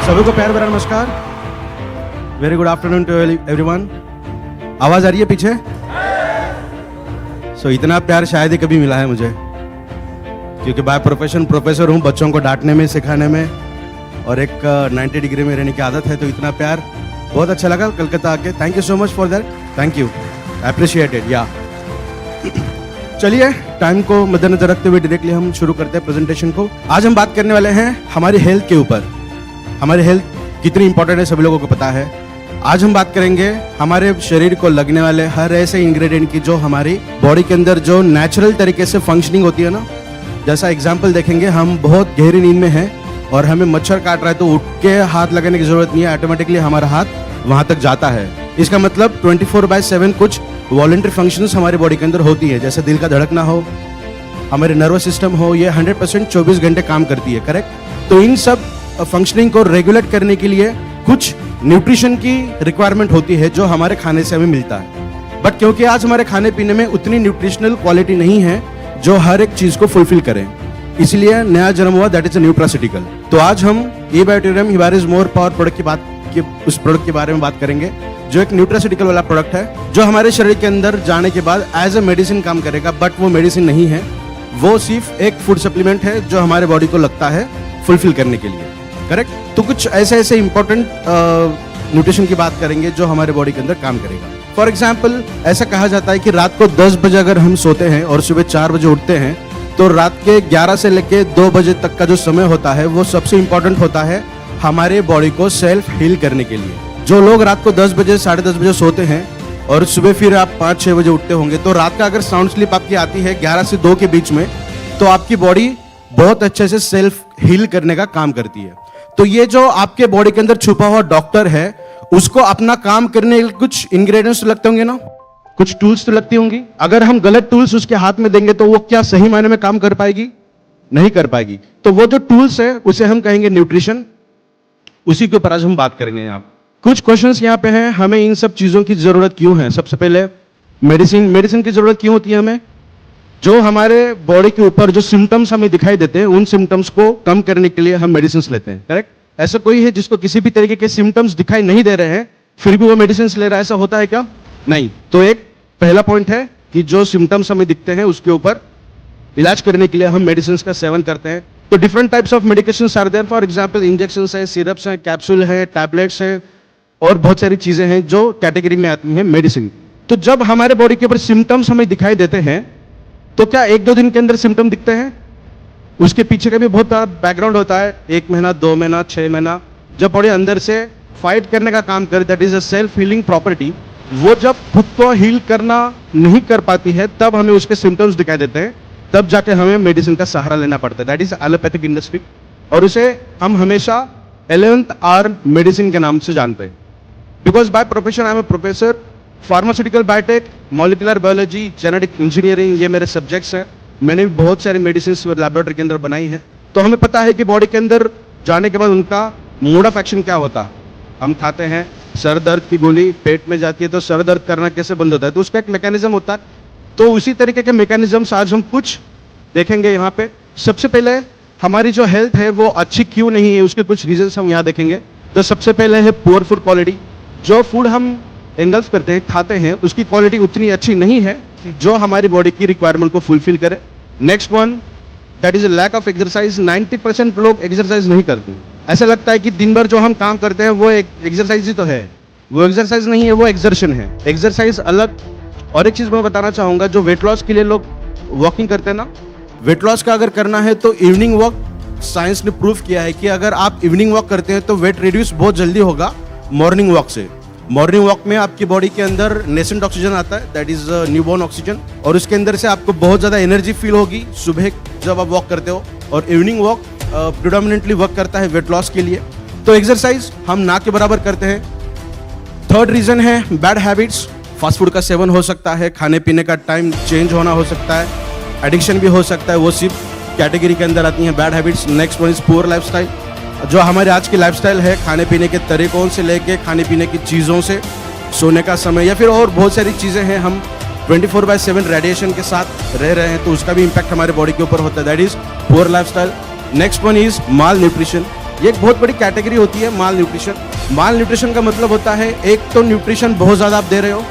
सभी को प्यार भरा नमस्कार। Very good afternoon to everyone. आवाज आ रही है पीछे? इतना प्यार शायद ही कभी मिला है मुझे, क्योंकि बाय प्रोफेशन प्रोफेसर हूँ, बच्चों को डांटने में, सिखाने में और एक 90 डिग्री में रहने की आदत है। तो इतना प्यार बहुत अच्छा लगा कलकत्ता आके। Thank you so much for that. Thank you, appreciated. या चलिए, टाइम को मद्देनजर रखते हुए डायरेक्टली हम शुरू करते हैं प्रेजेंटेशन को। आज हम बात करने वाले हैं हमारी हेल्थ के ऊपर। हमारी हेल्थ कितनी इंपॉर्टेंट है सभी लोगों को पता है। आज हम बात करेंगे हमारे शरीर को लगने वाले हर ऐसे इंग्रेडिएंट की जो हमारी बॉडी के अंदर जो नेचुरल तरीके से फंक्शनिंग होती है ना। जैसा एग्जांपल देखेंगे, हम बहुत गहरी नींद में हैं और हमें मच्छर काट रहा है तो उठ के हाथ लगाने की जरूरत नहीं है, ऑटोमेटिकली हमारा हाथ वहां तक जाता है। इसका मतलब 24/7 कुछ वॉलंटरी फंक्शंस हमारी बॉडी के अंदर होती है। जैसे दिल का धड़कना हो, हमारे नर्वस सिस्टम हो, ये 100% 24 घंटे काम करती है, करेक्ट। तो इन सब फंक्शनिंग को रेगुलेट करने के लिए कुछ न्यूट्रिशन की रिक्वायरमेंट होती है जो हमारे खाने से हमें मिलता है। बट क्योंकि आज हमारे खाने पीने में उतनी न्यूट्रिशनल क्वालिटी नहीं है जो हर एक चीज को फुलफिल करें, इसलिए नया जन्म हुआ, दैट इज अ न्यूट्रासिटिकल। तो आज हम eBioTrium हिबारिस मोर पावर प्रोडक्ट की उस प्रोडक्ट के बारे में बात करेंगे जो एक न्यूट्रासिटिकल वाला प्रोडक्ट है, जो हमारे शरीर के अंदर जाने के बाद एज अ मेडिसिन काम करेगा। बट वो मेडिसिन नहीं है, वो सिर्फ एक फूड सप्लीमेंट है जो हमारे बॉडी को लगता है फुलफिल करने के लिए, करेक्ट। तो कुछ ऐसे इंपॉर्टेंट न्यूट्रिशन की बात करेंगे जो हमारे बॉडी के अंदर काम करेगा। फॉर एग्जाम्पल, ऐसा कहा जाता है कि रात को 10 बजे अगर हम सोते हैं और सुबह 4 बजे उठते हैं तो रात के 11 से लेके 2 बजे तक का जो समय होता है वो सबसे इंपॉर्टेंट होता है हमारे बॉडी को सेल्फ हील करने के लिए। जो लोग रात को 10 बजे 10:30 बजे सोते हैं और सुबह फिर आप 5-6 बजे उठते होंगे, तो रात का अगर साउंड स्लीप आपकी आती है 11 से 2 के बीच में, तो आपकी बॉडी बहुत अच्छे से सेल्फ हील करने का काम करती है। तो ये जो आपके बॉडी के अंदर छुपा हुआ डॉक्टर है, उसको अपना काम करने के कुछ इंग्रेडिएंट्स लगते होंगे ना, कुछ टूल्स तो लगती होंगी। अगर हम गलत टूल्स उसके हाथ में देंगे तो वो क्या सही मायने में काम कर पाएगी? नहीं कर पाएगी। तो वो जो टूल्स है उसे हम कहेंगे न्यूट्रिशन। उसी के ऊपर आज हम बात करेंगे। यहाँ कुछ क्वेश्चंस यहाँ पे हैं, हमें इन सब चीजों की जरूरत क्यों है? सबसे पहले मेडिसिन की जरूरत क्यों होती है हमें? जो हमारे बॉडी के ऊपर जो सिम्टम्स हमें दिखाई देते हैं, उन सिम्टम्स को कम करने के लिए हम मेडिसिन लेते हैं, करेक्ट। ऐसा कोई है जिसको किसी भी तरीके के सिम्टम्स दिखाई नहीं दे रहे हैं फिर भी वो मेडिसिन ले रहा है? ऐसा होता है क्या? नहीं। तो एक पहला पॉइंट है कि जो सिम्टम्स हमें दिखते हैं उसके ऊपर इलाज करने के लिए हम मेडिसिन का सेवन करते हैं। तो different types of medications are there. For example, injections है, सिरप्स हैं, कैप्सूल है, टैबलेट्स हैं और बहुत सारी चीजें हैं जो कैटेगरी में आती हैं मेडिसिन। तो जब हमारे बॉडी के ऊपर सिम्टम्स हमें दिखाई देते हैं तो क्या 1-2 दिन के अंदर सिम्टम दिखते हैं? उसके पीछे का भी बहुत बड़ा बैकग्राउंड होता है। 1 महीना, 2 महीना, 6 महीना, जब बॉडी अंदर से फाइट करने का काम करे, that is a self healing property. वो जब खुद को हील करना नहीं कर पाती है तब हमें उसके सिम्टम्स दिखाई देते हैं, तब जाके हमें मेडिसिन का सहारा लेना पड़ता है। दैट इज एलोपैथिक इंडस्ट्री, और उसे हम हमेशा 11th आवर मेडिसिन के नाम से जानते हैं। Because by profession I am a professor, pharmaceutical biotech, molecular biology, genetic engineering, ये मेरे सब्जेक्ट्स हैं। मैंने भी बहुत सारी मेडिसिन लैबोरेटरी के अंदर बनाई है। तो हमें पता है कि बॉडी के अंदर जाने के बाद उनका मोड ऑफ एक्शन क्या होता है। हम खाते हैं, सर दर्द की गोली पेट में जाती है तो सर दर्द करना कैसे बंद होता है, तो उसका एक मैकेनिज्म होता है। तो उसी तरीके के मैकेनिज्म्स आज हम कुछ देखेंगे यहाँ पे। सबसे पहले हमारी जो हेल्थ है वो अच्छी क्यों नहीं है, उसके कुछ रीजंस हम यहाँ देखेंगे। तो सबसे पहले है पुअर फूड क्वालिटी। जो फूड हम इंगल्फ करते हैं, खाते हैं, उसकी क्वालिटी उतनी अच्छी नहीं है जो हमारी बॉडी की रिक्वायरमेंट को फुलफिल करे। Next one, that is a lack of exercise. 90% लोग एक्सरसाइज नहीं करते। ऐसा लगता है कि दिन भर जो हम काम करते हैं वो एक एक्सरसाइज ही तो है। वो एक्सरसाइज नहीं है, वो एक्सर्शन है। एक्सरसाइज अलग। और एक चीज मैं बताना चाहूंगा, जो वेट लॉस के लिए लोग वॉकिंग करते हैं ना, वेट लॉस का अगर करना है तो इवनिंग वॉक, साइंस ने प्रूव किया है कि अगर आप इवनिंग वॉक करते हैं तो वेट रिड्यूस बहुत जल्दी होगा मॉर्निंग वॉक से। मॉर्निंग वॉक में आपकी बॉडी के अंदर नेसेंट ऑक्सीजन आता है, दैट इज न्यूबॉर्न ऑक्सीजन, और उसके अंदर से आपको बहुत ज्यादा एनर्जी फील होगी सुबह जब आप वॉक करते हो। और इवनिंग वॉक प्रिडोमिनेंटली वर्क करता है वेट लॉस के लिए। तो एक्सरसाइज हम ना के बराबर करते हैं। थर्ड रीजन है बैड हैबिट्स। फास्ट फूड का सेवन हो सकता है, खाने पीने का टाइम चेंज होना हो सकता है, एडिक्शन भी हो सकता है, वो सिर्फ कैटेगरी के अंदर आती हैं bad habits. Next one is poor lifestyle. जो हमारे आज की लाइफस्टाइल है, खाने पीने के तरीकों से लेके खाने पीने की चीज़ों से, सोने का समय या फिर और बहुत सारी चीज़ें हैं, हम 24/7 रेडिएशन के साथ रह रहे हैं, तो उसका भी इम्पैक्ट हमारे बॉडी के ऊपर होता है। That is poor lifestyle. Next one is mall nutrition. ये एक बहुत बड़ी कैटेगरी होती है माल न्यूट्रिशन। माल न्यूट्रिशन का मतलब होता है एक तो न्यूट्रिशन बहुत ज़्यादा आप दे रहे हो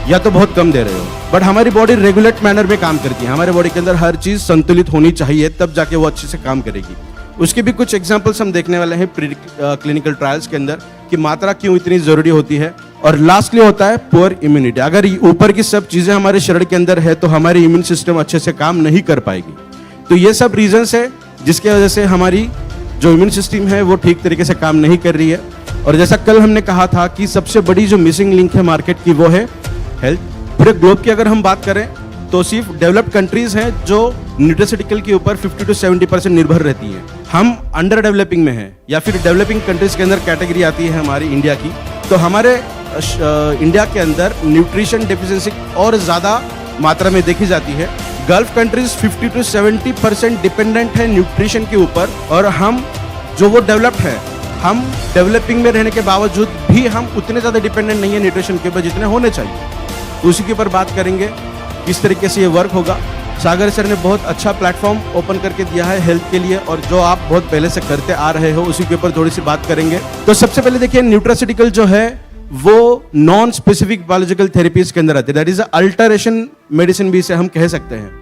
या तो बहुत कम दे रहे हो, बट हमारी बॉडी रेगुलेट मैनर में काम करती है। हमारे बॉडी के अंदर हर चीज़ संतुलित होनी चाहिए, तब जाके वो अच्छे से काम करेगी। उसके भी कुछ एग्जाम्पल्स हम देखने वाले हैं क्लिनिकल ट्रायल्स के अंदर कि मात्रा क्यों इतनी ज़रूरी होती है। और लास्टली होता है पुअर इम्यूनिटी। अगर ऊपर की सब चीज़ें हमारे शरीर के अंदर है तो हमारी इम्यून सिस्टम अच्छे से काम नहीं कर पाएगी। तो ये सब रीजंस है जिसके वजह से हमारी जो इम्यून सिस्टम है वो ठीक तरीके से काम नहीं कर रही है। और जैसा कल हमने कहा था कि सबसे बड़ी जो मिसिंग लिंक है मार्केट की वो है हेल्थ। पूरे ग्लोब की अगर हम बात करें तो सिर्फ डेवलप्ड कंट्रीज हैं जो न्यूट्रास्यूटिकल के ऊपर 50 to 70% निर्भर रहती हैं। हम अंडर डेवलपिंग में हैं या फिर डेवलपिंग कंट्रीज के अंदर कैटेगरी आती है हमारी इंडिया की। तो हमारे इंडिया के अंदर न्यूट्रिशन डेफिशिएंसी और ज़्यादा मात्रा में देखी जाती है। गल्फ कंट्रीज 50 to 70% डिपेंडेंट है न्यूट्रिशन के ऊपर, और हम जो वो डेवलप्ड है, हम डेवलपिंग में रहने के बावजूद भी हम उतने ज़्यादा डिपेंडेंट नहीं है न्यूट्रिशन के ऊपर जितने होने चाहिए। तो उसी के ऊपर बात करेंगे किस तरीके से ये वर्क होगा। सागर सर ने बहुत अच्छा प्लेटफॉर्म ओपन करके दिया है हेल्थ के लिए, और जो आप बहुत पहले से करते आ रहे हो उसी के ऊपर थोड़ी सी बात करेंगे। तो सबसे पहले देखिए, न्यूट्रास्यूटिकल जो है वो नॉन स्पेसिफिक बायोलॉजिकल थेरेपीज के अंदर आती है। दैट इज अल्टरेशन मेडिसिन भी इसे हम कह सकते हैं।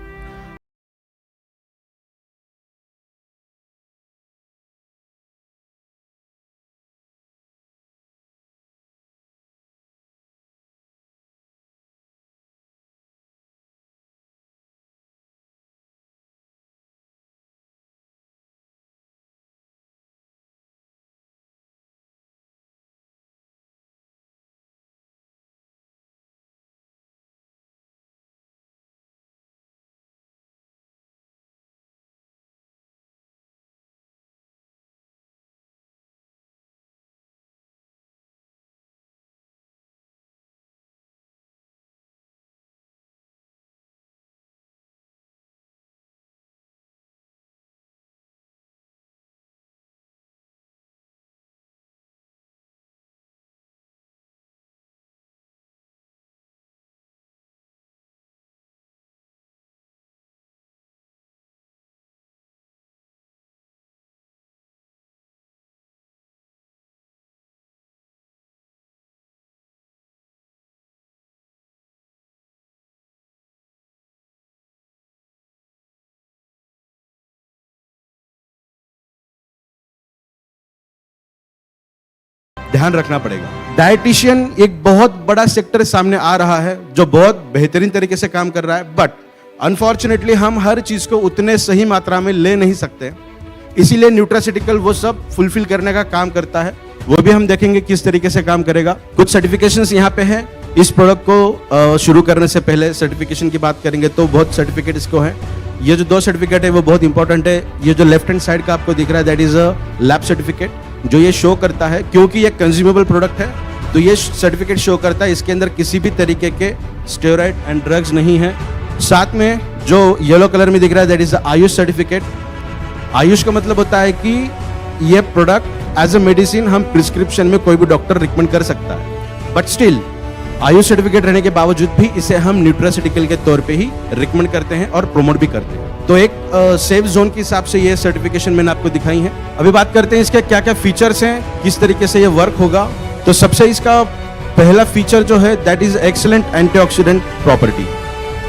ध्यान रखना पड़ेगा। डाइटिशियन एक बहुत बड़ा सेक्टर सामने आ रहा है जो बहुत बेहतरीन तरीके से काम कर रहा है, बट अनफॉर्चुनेटली हम हर चीज को उतने सही मात्रा में ले नहीं सकते। इसीलिए न्यूट्रास्यूटिकल वो सब फुलफिल करने का काम करता है। वो भी हम देखेंगे किस तरीके से काम करेगा। कुछ सर्टिफिकेशंस यहाँ पे है। इस प्रोडक्ट को शुरू करने से पहले सर्टिफिकेशन की बात करेंगे तो बहुत सर्टिफिकेट इसको है। ये जो 2 सर्टिफिकेट है वो बहुत इंपॉर्टेंट है। ये जो लेफ्ट हैंड साइड का आपको दिख रहा है that is a lab certificate, जो ये शो करता है, क्योंकि ये कंज्यूमेबल प्रोडक्ट है तो ये सर्टिफिकेट शो करता है इसके अंदर किसी भी तरीके के स्टेरॉइड एंड ड्रग्स नहीं है। साथ में जो येलो कलर में दिख रहा है that is the Ayush certificate. Ayush का मतलब होता है कि ये प्रोडक्ट एज अ मेडिसिन हम प्रिस्क्रिप्शन में कोई भी डॉक्टर रिकमेंड कर सकता है, बट स्टिल आयुष सर्टिफिकेट रहने के बावजूद भी इसे हम न्यूट्रास्यूटिकल के तौर पे ही रिकमेंड करते हैं और प्रमोट भी करते हैं। तो एक सेफ जोन के हिसाब से ये सर्टिफिकेशन मैंने आपको दिखाई है। अभी बात करते हैं इसके क्या क्या फीचर्स हैं, किस तरीके से ये वर्क होगा। तो सबसे इसका पहला फीचर जो है that is excellent antioxidant property.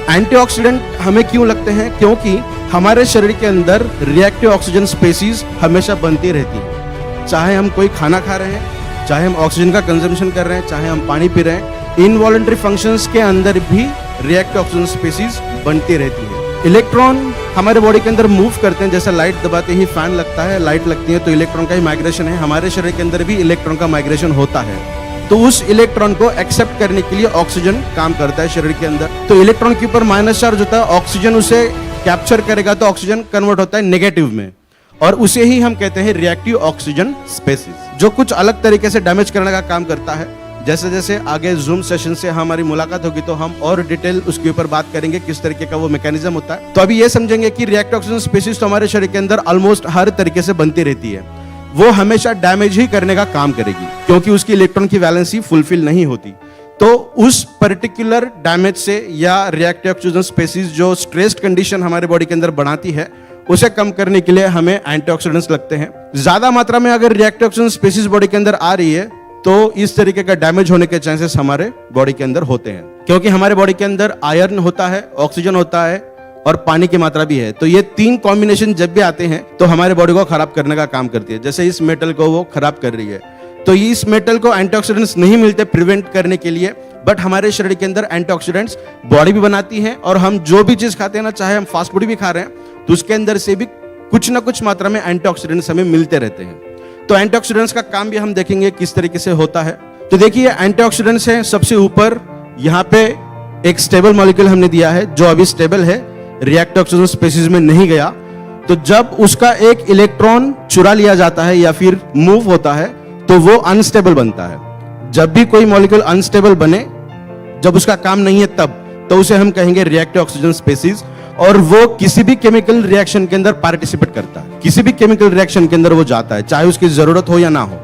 Antioxidant हमें क्यों लगते हैं? क्योंकि हमारे शरीर के अंदर रिएक्टिव ऑक्सीजन स्पेसीज हमेशा बनती रहती है। चाहे हम कोई खाना खा रहे हैं, चाहे हम ऑक्सीजन का कंजम्पशन कर रहे हैं, चाहे हम पानी पी रहे हैं, इनवॉलंटरी फंक्शंस के अंदर भी रिएक्टिव ऑक्सीजन स्पेसीज बनती रहती है। इलेक्ट्रॉन हमारे बॉडी के अंदर मूव करते हैं, जैसे लाइट दबाते ही फैन लगता है, लाइट लगती है तो इलेक्ट्रॉन का ही माइग्रेशन है। हमारे शरीर के अंदर भी इलेक्ट्रॉन का माइग्रेशन होता है, तो उस इलेक्ट्रॉन को एक्सेप्ट करने के लिए ऑक्सीजन काम करता है शरीर के अंदर। तो इलेक्ट्रॉन के ऊपर माइनस चार्ज होता है, ऑक्सीजन उसे कैप्चर करेगा तो ऑक्सीजन कन्वर्ट होता है नेगेटिव में, और उसे ही हम कहते हैं रिएक्टिव ऑक्सीजन स्पेसीज, जो कुछ अलग तरीके से डैमेज करने का काम करता है। जैसे जैसे आगे जूम सेशन से हमारी मुलाकात होगी तो हम और डिटेल उसके ऊपर बात करेंगे किस तरीके का वो मैकेनिज्म होता है। तो अभी ये समझेंगे कि रिएक्टिव ऑक्सीजन स्पेसीज तो हमारे शरीर के अंदर ऑलमोस्ट हर तरीके से बनती रहती है, वो हमेशा डैमेज ही करने का काम करेगी क्योंकि उसकी इलेक्ट्रॉन की वैलेंसी फुलफिल नहीं होती। तो उस पर्टिकुलर डैमेज से या रिएक्टिव ऑक्सीजन स्पेसीज जो स्ट्रेस्ड कंडीशन हमारे बॉडी के अंदर बनाती है, उसे कम करने के लिए हमें एंटीऑक्सीडेंट्स लगते हैं। ज्यादा मात्रा में अगर रिएक्टिव ऑक्सीजन स्पीशीज बॉडी के अंदर आ रही है तो इस तरीके का डैमेज होने के चांसेस हमारे बॉडी के अंदर होते हैं, क्योंकि हमारे बॉडी के अंदर आयरन होता है, ऑक्सीजन होता है और पानी की मात्रा भी है। तो ये तीन कॉम्बिनेशन जब भी आते हैं तो हमारे बॉडी को खराब करने का काम करती है। जैसे इस मेटल को वो खराब कर रही है, तो इस मेटल को एंटीऑक्सीडेंट्स नहीं मिलते प्रिवेंट करने के लिए, बट हमारे शरीर के अंदर एंटीऑक्सीडेंट्स बॉडी भी बनाती है। और हम जो भी चीज खाते हैं ना, चाहे हम फास्ट फूड भी खा रहे हैं, तो उसके अंदर से भी कुछ ना कुछ मात्रा में एंटीऑक्सीडेंट्स हमें मिलते रहते हैं। तो एंटीऑक्सीडेंट्स का काम भी हम देखेंगे किस तरीके से होता है। तो देखिए एंटीऑक्सीडेंट्स है सबसे ऊपर, यहाँ पे एक स्टेबल मॉलिक्यूल हमने दिया है जो अभी स्टेबल है, रिएक्टिव ऑक्सीजन स्पीशीज में नहीं गया। तो जब उसका एक इलेक्ट्रॉन चुरा लिया जाता है या फिर मूव होता है तो वो अनस्टेबल बनता है। जब भी कोई मॉलिक्यूल अनस्टेबल बने, जब उसका काम नहीं है तब, तो उसे हम कहेंगे रिएक्टिव ऑक्सीजन स्पीशीज। और वो किसी भी केमिकल रिएक्शन के अंदर पार्टिसिपेट करता है, किसी भी केमिकल रिएक्शन के अंदर वो जाता है, चाहे उसकी जरूरत हो या ना हो।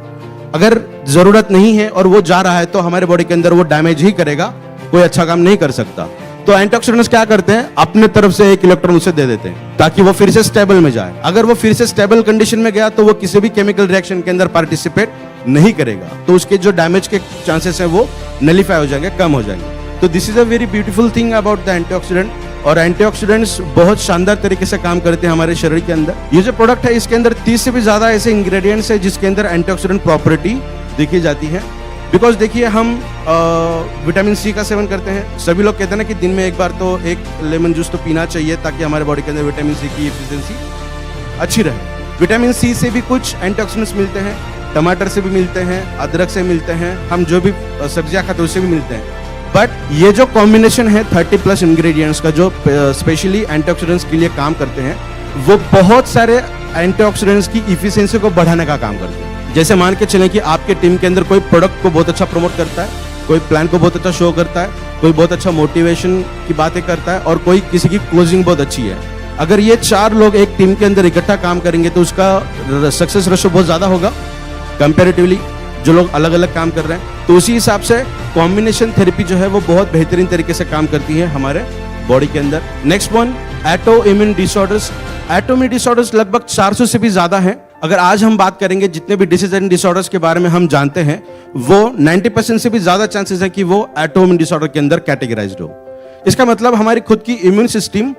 अगर जरूरत नहीं है और वो जा रहा है तो हमारे बॉडी के अंदर वो डैमेज ही करेगा, कोई अच्छा काम नहीं कर सकता। तो एंटीऑक्सीडेंट्स क्या करते हैं, अपने तरफ से एक इलेक्ट्रॉन उसे दे देते हैं ताकि वो फिर से स्टेबल में जाए। अगर वो फिर से स्टेबल कंडीशन में गया तो वो किसी भी केमिकल रिएक्शन के अंदर पार्टिसिपेट नहीं करेगा, तो उसके जो डैमेज के चांसेस है वो नलिफाई हो जाएंगे, कम हो जाएंगे। तो this is a very beautiful thing about the antioxidant. और एंटीऑक्सीडेंट्स बहुत शानदार तरीके से काम करते हैं हमारे शरीर के अंदर। ये जो प्रोडक्ट है इसके अंदर 30 से भी ज्यादा ऐसे इंग्रेडिएंट्स है जिसके अंदर एंटीऑक्सीडेंट प्रॉपर्टी देखी जाती है। बिकॉज देखिए हम विटामिन सी का सेवन करते हैं, सभी लोग कहते हैं ना कि दिन में एक बार तो एक लेमन जूस तो पीना चाहिए ताकि हमारे बॉडी के अंदर विटामिन सी की एफिशिएंसी अच्छी रहे। विटामिन सी से भी कुछ एंटीऑक्सीडेंट्स मिलते हैं, टमाटर से भी मिलते हैं, अदरक से मिलते हैं, हम जो भी सब्जियां खाते हैं उससे भी मिलते हैं। बट ये जो कॉम्बिनेशन है 30+ इंग्रेडिएंट्स का जो स्पेशली एंटीऑक्सीडेंट्स के लिए काम करते हैं, वो बहुत सारे एंटीऑक्सीडेंट्स की इफिशिएंसी को बढ़ाने का काम करते हैं। जैसे मान के चलें कि आपके टीम के अंदर कोई प्रोडक्ट को बहुत अच्छा प्रमोट करता है, कोई प्लान को बहुत अच्छा शो करता है, कोई बहुत अच्छा मोटिवेशन की बातें करता है और कोई किसी की क्लोजिंग बहुत अच्छी है। अगर ये 4 लोग एक टीम के अंदर इकट्ठा काम करेंगे तो उसका सक्सेस रेशो बहुत ज्यादा होगा कंपैरेटिवली जो लोग अलग अलग काम कर रहे हैं। तो उसी हिसाब से कॉम्बिनेशन थेरेपी जो है वो बहुत बेहतरीन तरीके से काम करती है हमारे बॉडी के अंदर। Next one, auto immune disorders. Auto immune disorders लगभग 400 से भी ज्यादा है। अगर आज हम बात करेंगे जितने भी डिसीज एंड डिसऑर्डर्स के बारे में हम जानते हैं, वो 90% से भी ज्यादा चांसेस है कि वो ऑटो इम्यून डिसऑर्डर के अंदर कैटेगराइज्ड हो। इसका मतलब हमारी खुद की इम्यून सिस्टम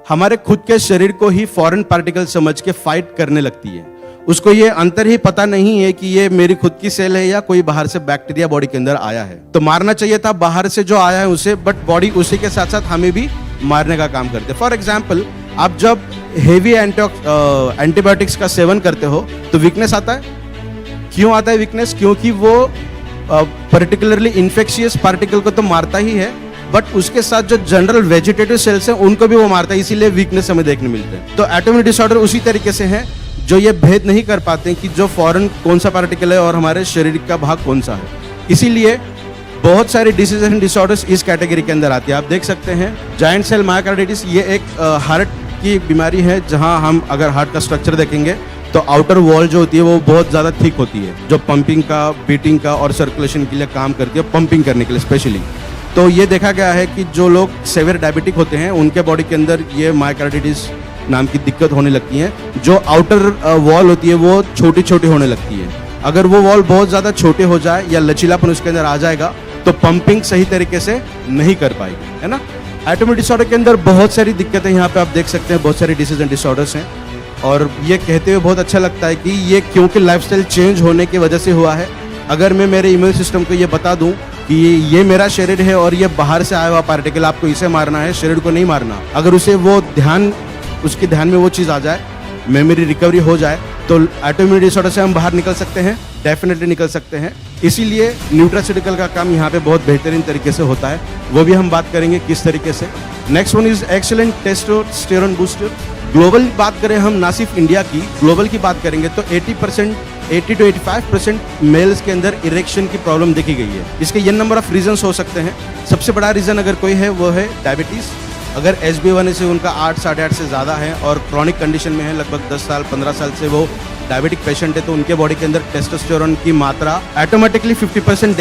हमारे खुद के शरीर को ही फॉरेन पार्टिकल समझ के फाइट करने लगती है। उसको ये अंतर ही पता नहीं है कि ये मेरी खुद की सेल है या कोई बाहर से बैक्टीरिया बॉडी के अंदर आया है। तो मारना चाहिए था बाहर से जो आया है उसे, बट बॉडी उसी के साथ साथ हमें भी मारने का काम करते हैं। फॉर एग्जाम्पल, आप जब हेवी एंटीबायोटिक्स का सेवन करते हो तो वीकनेस आता है। क्यों आता है वीकनेस? क्योंकि वो पर्टिकुलरली इन्फेक्शियस पार्टिकल को तो मारता ही है, बट उसके साथ जो जनरल वेजिटेटिव सेल्स हैं उनको भी वो मारता है, इसीलिए वीकनेस हमें देखने मिलते हैं। तो ऑटो इम्यून डिसऑर्डर उसी तरीके से है जो ये भेद नहीं कर पाते कि जो फॉरेन कौन सा पार्टिकल है और हमारे शरीर का भाग कौन सा है। इसीलिए बहुत सारी डिसीज एंड डिसऑर्डर्स इस कैटेगरी के अंदर आती है। आप देख सकते हैं जायंट सेल मायोकार्डाइटिस, ये एक हार्ट की बीमारी है जहां हम अगर हार्ट का स्ट्रक्चर देखेंगे तो आउटर वॉल जो होती है वो बहुत ज़्यादा थिक होती है, जो पंपिंग का, बीटिंग का और सर्कुलेशन के लिए काम करती है, पंपिंग करने के लिए स्पेशली। तो ये देखा गया है कि जो लोग सेवियर डायबिटिक होते हैं उनके बॉडी के अंदर ये मायोकार्डाइटिस नाम की दिक्कत होने लगती है। जो आउटर वॉल होती है वो छोटी छोटी होने लगती है। अगर वो वॉल बहुत ज़्यादा छोटे हो जाए या लचीलापन उसके अंदर आ जाएगा तो पंपिंग सही तरीके से नहीं कर पाएगी, है ना। ऑटो इम्यून डिसऑर्डर के अंदर बहुत सारी दिक्कतें यहाँ पे आप देख सकते हैं, बहुत सारी डिसीज एंड डिसऑर्डर्स हैं। और ये कहते हुए बहुत अच्छा लगता है कि ये क्योंकि लाइफस्टाइल चेंज होने की वजह से हुआ है। अगर मैं मेरे इम्यून सिस्टम को ये बता दूं कि ये मेरा शरीर है और ये बाहर से आया हुआ पार्टिकल, आपको इसे मारना है, शरीर को नहीं मारना, अगर उसे वो उसके ध्यान में वो चीज़ आ जाए, मेमोरी रिकवरी हो जाए, तो ऑटो इम्यून डिसऑर्डर से हम बाहर निकल सकते हैं, डेफिनेटली निकल सकते हैं। इसीलिए न्यूट्रास्यूटिकल का काम यहाँ पे बहुत बेहतरीन तरीके से होता है, वो भी हम बात करेंगे किस तरीके से। Next one is excellent testosterone booster. Global बात करें हम, ना सिर्फ इंडिया की, ग्लोबल की बात करेंगे तो 80 to 85% मेल्स के अंदर इरेक्शन की प्रॉब्लम देखी गई है। इसके ये नंबर ऑफ रीजंस हो सकते हैं। सबसे बड़ा रीजन अगर कोई है वो है डायबिटीज़। अगर HbA1c उनका 8, 8.5 से ज़्यादा है और क्रॉनिक कंडीशन में है, लगभग 10 साल 15 साल से वो डायबिटिक पेशेंट है, तो उनके बॉडी के अंदर टेस्टोस्टेरोन की मात्रा ऑटोमेटिकली 50%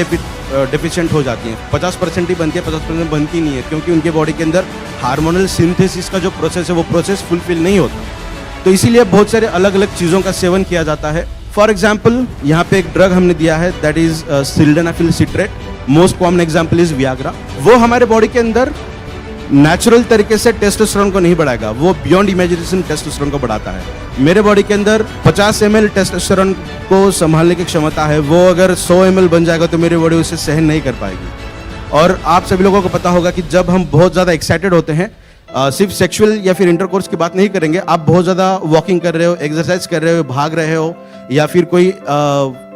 डेफिशिएंट हो जाती है। 50% ही बनती है, 50% बनती नहीं है, क्योंकि उनके बॉडी के अंदर हार्मोनल सिंथेसिस का जो प्रोसेस है वो प्रोसेस फुलफिल नहीं होता। तो इसीलिए बहुत सारे अलग अलग चीज़ों का सेवन किया जाता है। फॉर एग्जाम्पल यहाँ पे एक ड्रग हमने दिया है, that is sildenafil citrate. Most common example is Viagra. वो हमारे बॉडी के अंदर नेचुरल तरीके से टेस्टोस्टेरोन को नहीं बढ़ाएगा, वो बियॉन्ड इमेजिनेशन टेस्टोस्टेरोन को बढ़ाता है। मेरे बॉडी के अंदर 50 ml टेस्टोस्टेरोन को संभालने की क्षमता है, वो अगर 100 ml बन जाएगा तो मेरी बॉडी उसे सहन नहीं कर पाएगी। और आप सभी लोगों को पता होगा कि जब हम बहुत ज़्यादा एक्साइटेड होते हैं, सिर्फ सेक्सुअल या फिर इंटरकोर्स की बात नहीं करेंगे, आप बहुत ज़्यादा वॉकिंग कर रहे हो, एक्सरसाइज कर रहे हो, भाग रहे हो या फिर कोई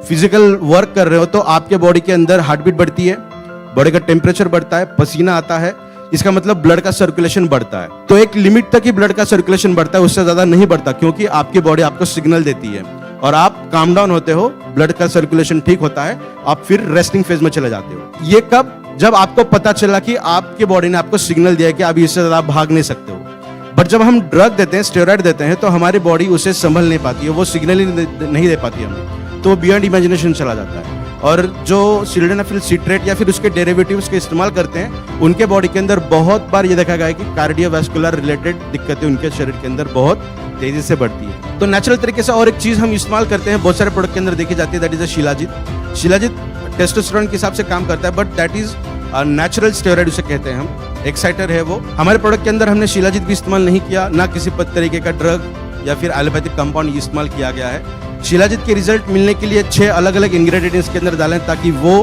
फिजिकल वर्क कर रहे हो, तो आपके बॉडी के अंदर हार्ट बीट बढ़ती है, बॉडी का टेम्परेचर बढ़ता है, पसीना आता है। इसका मतलब ब्लड का सर्कुलेशन बढ़ता है। तो एक लिमिट तक ही ब्लड का सर्कुलेशन बढ़ता है, उससे ज्यादा नहीं बढ़ता, क्योंकि आपकी बॉडी आपको सिग्नल देती है और आप काम डाउन होते हो, ब्लड का सर्कुलेशन ठीक होता है, आप फिर रेस्टिंग फेज में चले जाते हो। ये कब? जब आपको पता चला कि आपकी बॉडी ने आपको सिग्नल दिया कि अभी इससे ज्यादा आप भाग नहीं सकते हो। बट जब हम ड्रग देते हैं, स्टेरॉइड देते हैं, तो हमारी बॉडी उसे संभल नहीं पाती है, वो सिग्नल ही नहीं दे पाती हमें, तो वो बियॉन्ड इमेजिनेशन चला जाता है। और जो सिल्डेनाफिल सिट्रेट या फिर उसके डेरिवेटिव्स के इस्तेमाल करते हैं, उनके बॉडी के अंदर बहुत बार ये देखा गया है कि कार्डियोवैस्कुलर रिलेटेड दिक्कतें उनके शरीर के अंदर बहुत तेजी से बढ़ती है। तो नेचुरल तरीके से और एक चीज हम इस्तेमाल करते हैं, बहुत सारे प्रोडक्ट के अंदर देखी जाती है, that is shilajit. Shilajit testosterone के हिसाब से काम करता है, but that is natural steroid उसे कहते हैं हम, एक्साइटर है वो। हमारे प्रोडक्ट के अंदर हमने शिलाजीत भी इस्तेमाल नहीं किया, ना किसी तरीके का ड्रग या फिर एलोपैथिक कंपाउंड इस्तेमाल किया गया है। शिलाजीत के रिजल्ट मिलने के लिए 6 अलग अलग इंग्रेडिएंट्स के अंदर डालें, ताकि वो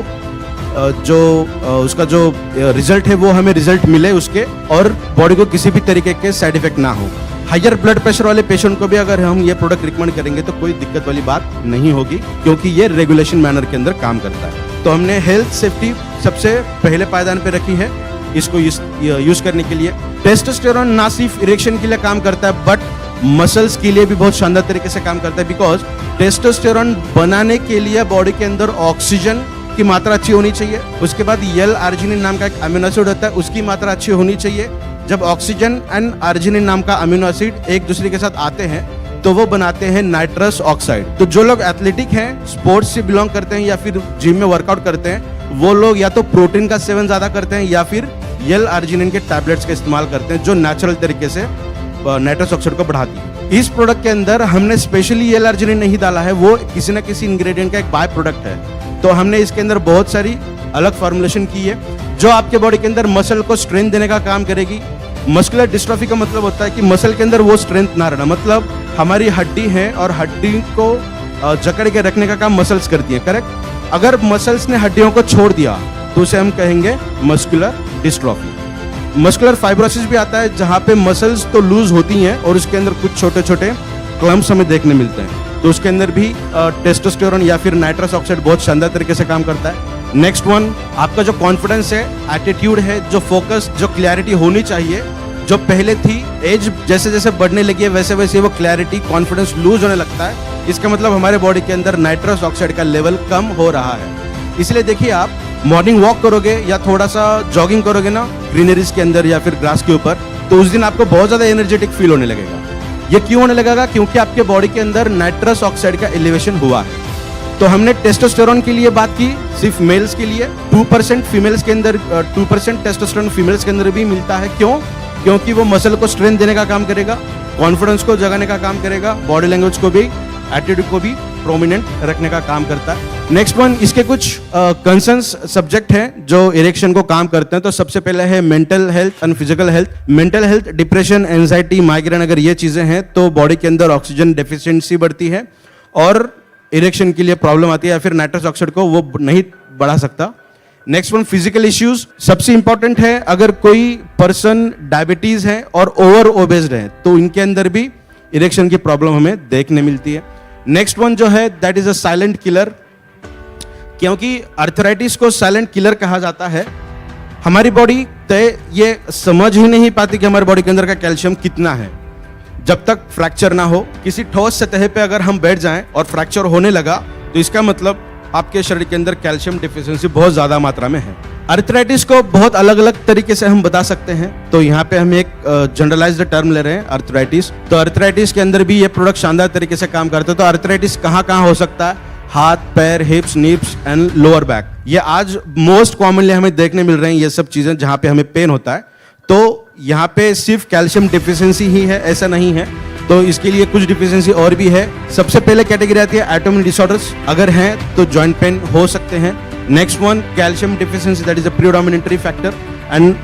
उसका जो रिजल्ट है वो हमें रिजल्ट मिले उसके, और बॉडी को किसी भी तरीके के साइड इफेक्ट ना हो। हायर ब्लड प्रेशर वाले पेशेंट को भी अगर हम ये प्रोडक्ट रिकमेंड करेंगे तो कोई दिक्कत वाली बात नहीं होगी, क्योंकि ये रेगुलेशन मैनर के अंदर काम करता है। तो हमने हेल्थ सेफ्टी सबसे पहले पायदान पे रखी है इसको यूज करने के लिए। टेस्टोस्टेरोन ना सिर्फ इरेक्शन के लिए काम करता है, बट मसल्स के लिए भी बहुत शानदार तरीके से काम करता है, बिकॉज टेस्टोस्टेरोन बनाने के लिए बॉडी के अंदर ऑक्सीजन की मात्रा अच्छी होनी चाहिए। उसके बाद L-आर्जिनिन नाम का एक अमीनो एसिड होता है, उसकी मात्रा अच्छी होनी चाहिए। जब ऑक्सीजन एंड आर्जिनिन नाम का अमीनो एसिड एक दूसरे के साथ आते हैं तो वो बनाते हैं नाइट्रस ऑक्साइड। तो जो लोग एथलेटिक हैं, स्पोर्ट्स से बिलोंग करते हैं या फिर जिम में वर्कआउट करते हैं, वो लोग या तो प्रोटीन का सेवन ज्यादा करते हैं या फिर L-आर्जिनिन के टैबलेट्स का इस्तेमाल करते हैं, जो नेचुरल तरीके से नाइट्रस ऑक्साइड को बढ़ाती है। इस प्रोडक्ट के अंदर हमने स्पेशली L-आर्जिनिन नहीं डाला है, वो किसी न किसी इंग्रेडिएंट का एक बाय प्रोडक्ट है। तो हमने इसके अंदर बहुत सारी अलग फॉर्मुलेशन की है, जो आपके बॉडी के अंदर मसल को स्ट्रेंथ देने का काम करेगी। मस्कुलर डिस्ट्रॉफी का मतलब होता है कि मसल के अंदर वो स्ट्रेंथ ना रहना, मतलब हमारी हड्डी है और हड्डी को जकड़ के रखने का काम मसल्स करती है, करेक्ट। अगर मसल्स ने हड्डियों को छोड़ दिया तो उसे हम कहेंगे मस्कुलर डिस्ट्रॉफी। मस्कुलर फाइब्रोसिस भी आता है, जहां पे मसल्स तो लूज होती हैं और उसके अंदर कुछ छोटे छोटे क्लम्प्स हमें देखने मिलते हैं, तो उसके अंदर भी टेस्टोस्टेरोन या फिर नाइट्रस ऑक्साइड बहुत शानदार तरीके से काम करता है। नेक्स्ट वन, आपका जो कॉन्फिडेंस है, एटीट्यूड है, जो फोकस, जो क्लैरिटी होनी चाहिए, जो पहले थी, एज जैसे जैसे बढ़ने लगी है वैसे वैसे वो क्लैरिटी, कॉन्फिडेंस लूज होने लगता है। इसका मतलब हमारे बॉडी के अंदर नाइट्रस ऑक्साइड का लेवल कम हो रहा है। इसलिए देखिए, आप मॉर्निंग वॉक करोगे या थोड़ा सा जॉगिंग करोगे ना ग्रीनरीज के अंदर या फिर ग्रास के ऊपर, तो उस दिन आपको बहुत ज्यादा एनर्जेटिक फील होने लगेगा। ये क्यों होने लगेगा? क्योंकि आपके बॉडी के अंदर नाइट्रस ऑक्साइड का एलिवेशन हुआ है। तो हमने टेस्टोस्टेरोन के लिए बात की सिर्फ मेल्स के लिए, 2% फीमेल्स के अंदर 2% टेस्टोस्टेरोन फीमेल्स के अंदर भी मिलता है। क्यों? क्योंकि वो मसल को स्ट्रेंथ देने का काम करेगा, कॉन्फिडेंस को जगाने का काम करेगा, बॉडी लैंग्वेज को भी, एटीट्यूड को भी प्रोमिनेंट रखने का काम करता है। नेक्स्ट वन, इसके कुछ कंसर्न्स सब्जेक्ट हैं जो इरेक्शन को काम करते हैं। तो सबसे पहले है mental health and physical health. Mental health, depression, anxiety, migraine, अगर ये चीजें हैं तो बॉडी के अंदर ऑक्सीजन डेफिशिएंसी बढ़ती है और इरेक्शन के लिए प्रॉब्लम आती है, या फिर नाइट्रस ऑक्साइड को वो नहीं बढ़ा सकता। Next one, physical issues. सबसे इंपॉर्टेंट है, अगर कोई पर्सन डायबिटीज है और ओवर ओबेस्ड है तो इनके अंदर भी इरेक्शन की प्रॉब्लम हमें देखने मिलती है। नेक्स्ट वन जो है, that is a silent killer, क्योंकि अर्थराइटिस को साइलेंट किलर कहा जाता है। हमारी बॉडी तय ये समझ ही नहीं पाती कि हमारी बॉडी के अंदर का कैल्शियम कितना है, जब तक फ्रैक्चर ना हो। किसी ठोस सतह पे अगर हम बैठ जाएं और फ्रैक्चर होने लगा तो इसका मतलब आपके शरीर के अंदर कैल्शियम डिफिशियंसी बहुत ज्यादा मात्रा में है। अर्थराइटिस को बहुत अलग अलग तरीके से हम बता सकते हैं, तो यहाँ पे हम एक जनरलाइज्ड टर्म ले रहे हैं, अर्थराइटिस। तो अर्थराइटिस के अंदर भी ये प्रोडक्ट शानदार तरीके से काम करते हैं। तो अर्थराइटिस कहाँ कहाँ हो सकता है? हाथ, पैर, हिप्स, नीप्स एंड लोअर बैक। ये आज मोस्ट कॉमनली हमें देखने मिल रहे हैं ये सब चीजें, जहाँ पे हमें पेन होता है। तो यहाँ पे सिर्फ कैल्शियम डिफिशियंसी ही है ऐसा नहीं है, तो इसके लिए कुछ डिफिशियंसी और भी है। सबसे पहले कैटेगरी आती है ऑटोइम्यून डिसऑर्डर्स, अगर हैं तो जॉइंट पेन हो सकते हैं। Next one calcium deficiency, that is a predominantly factor, and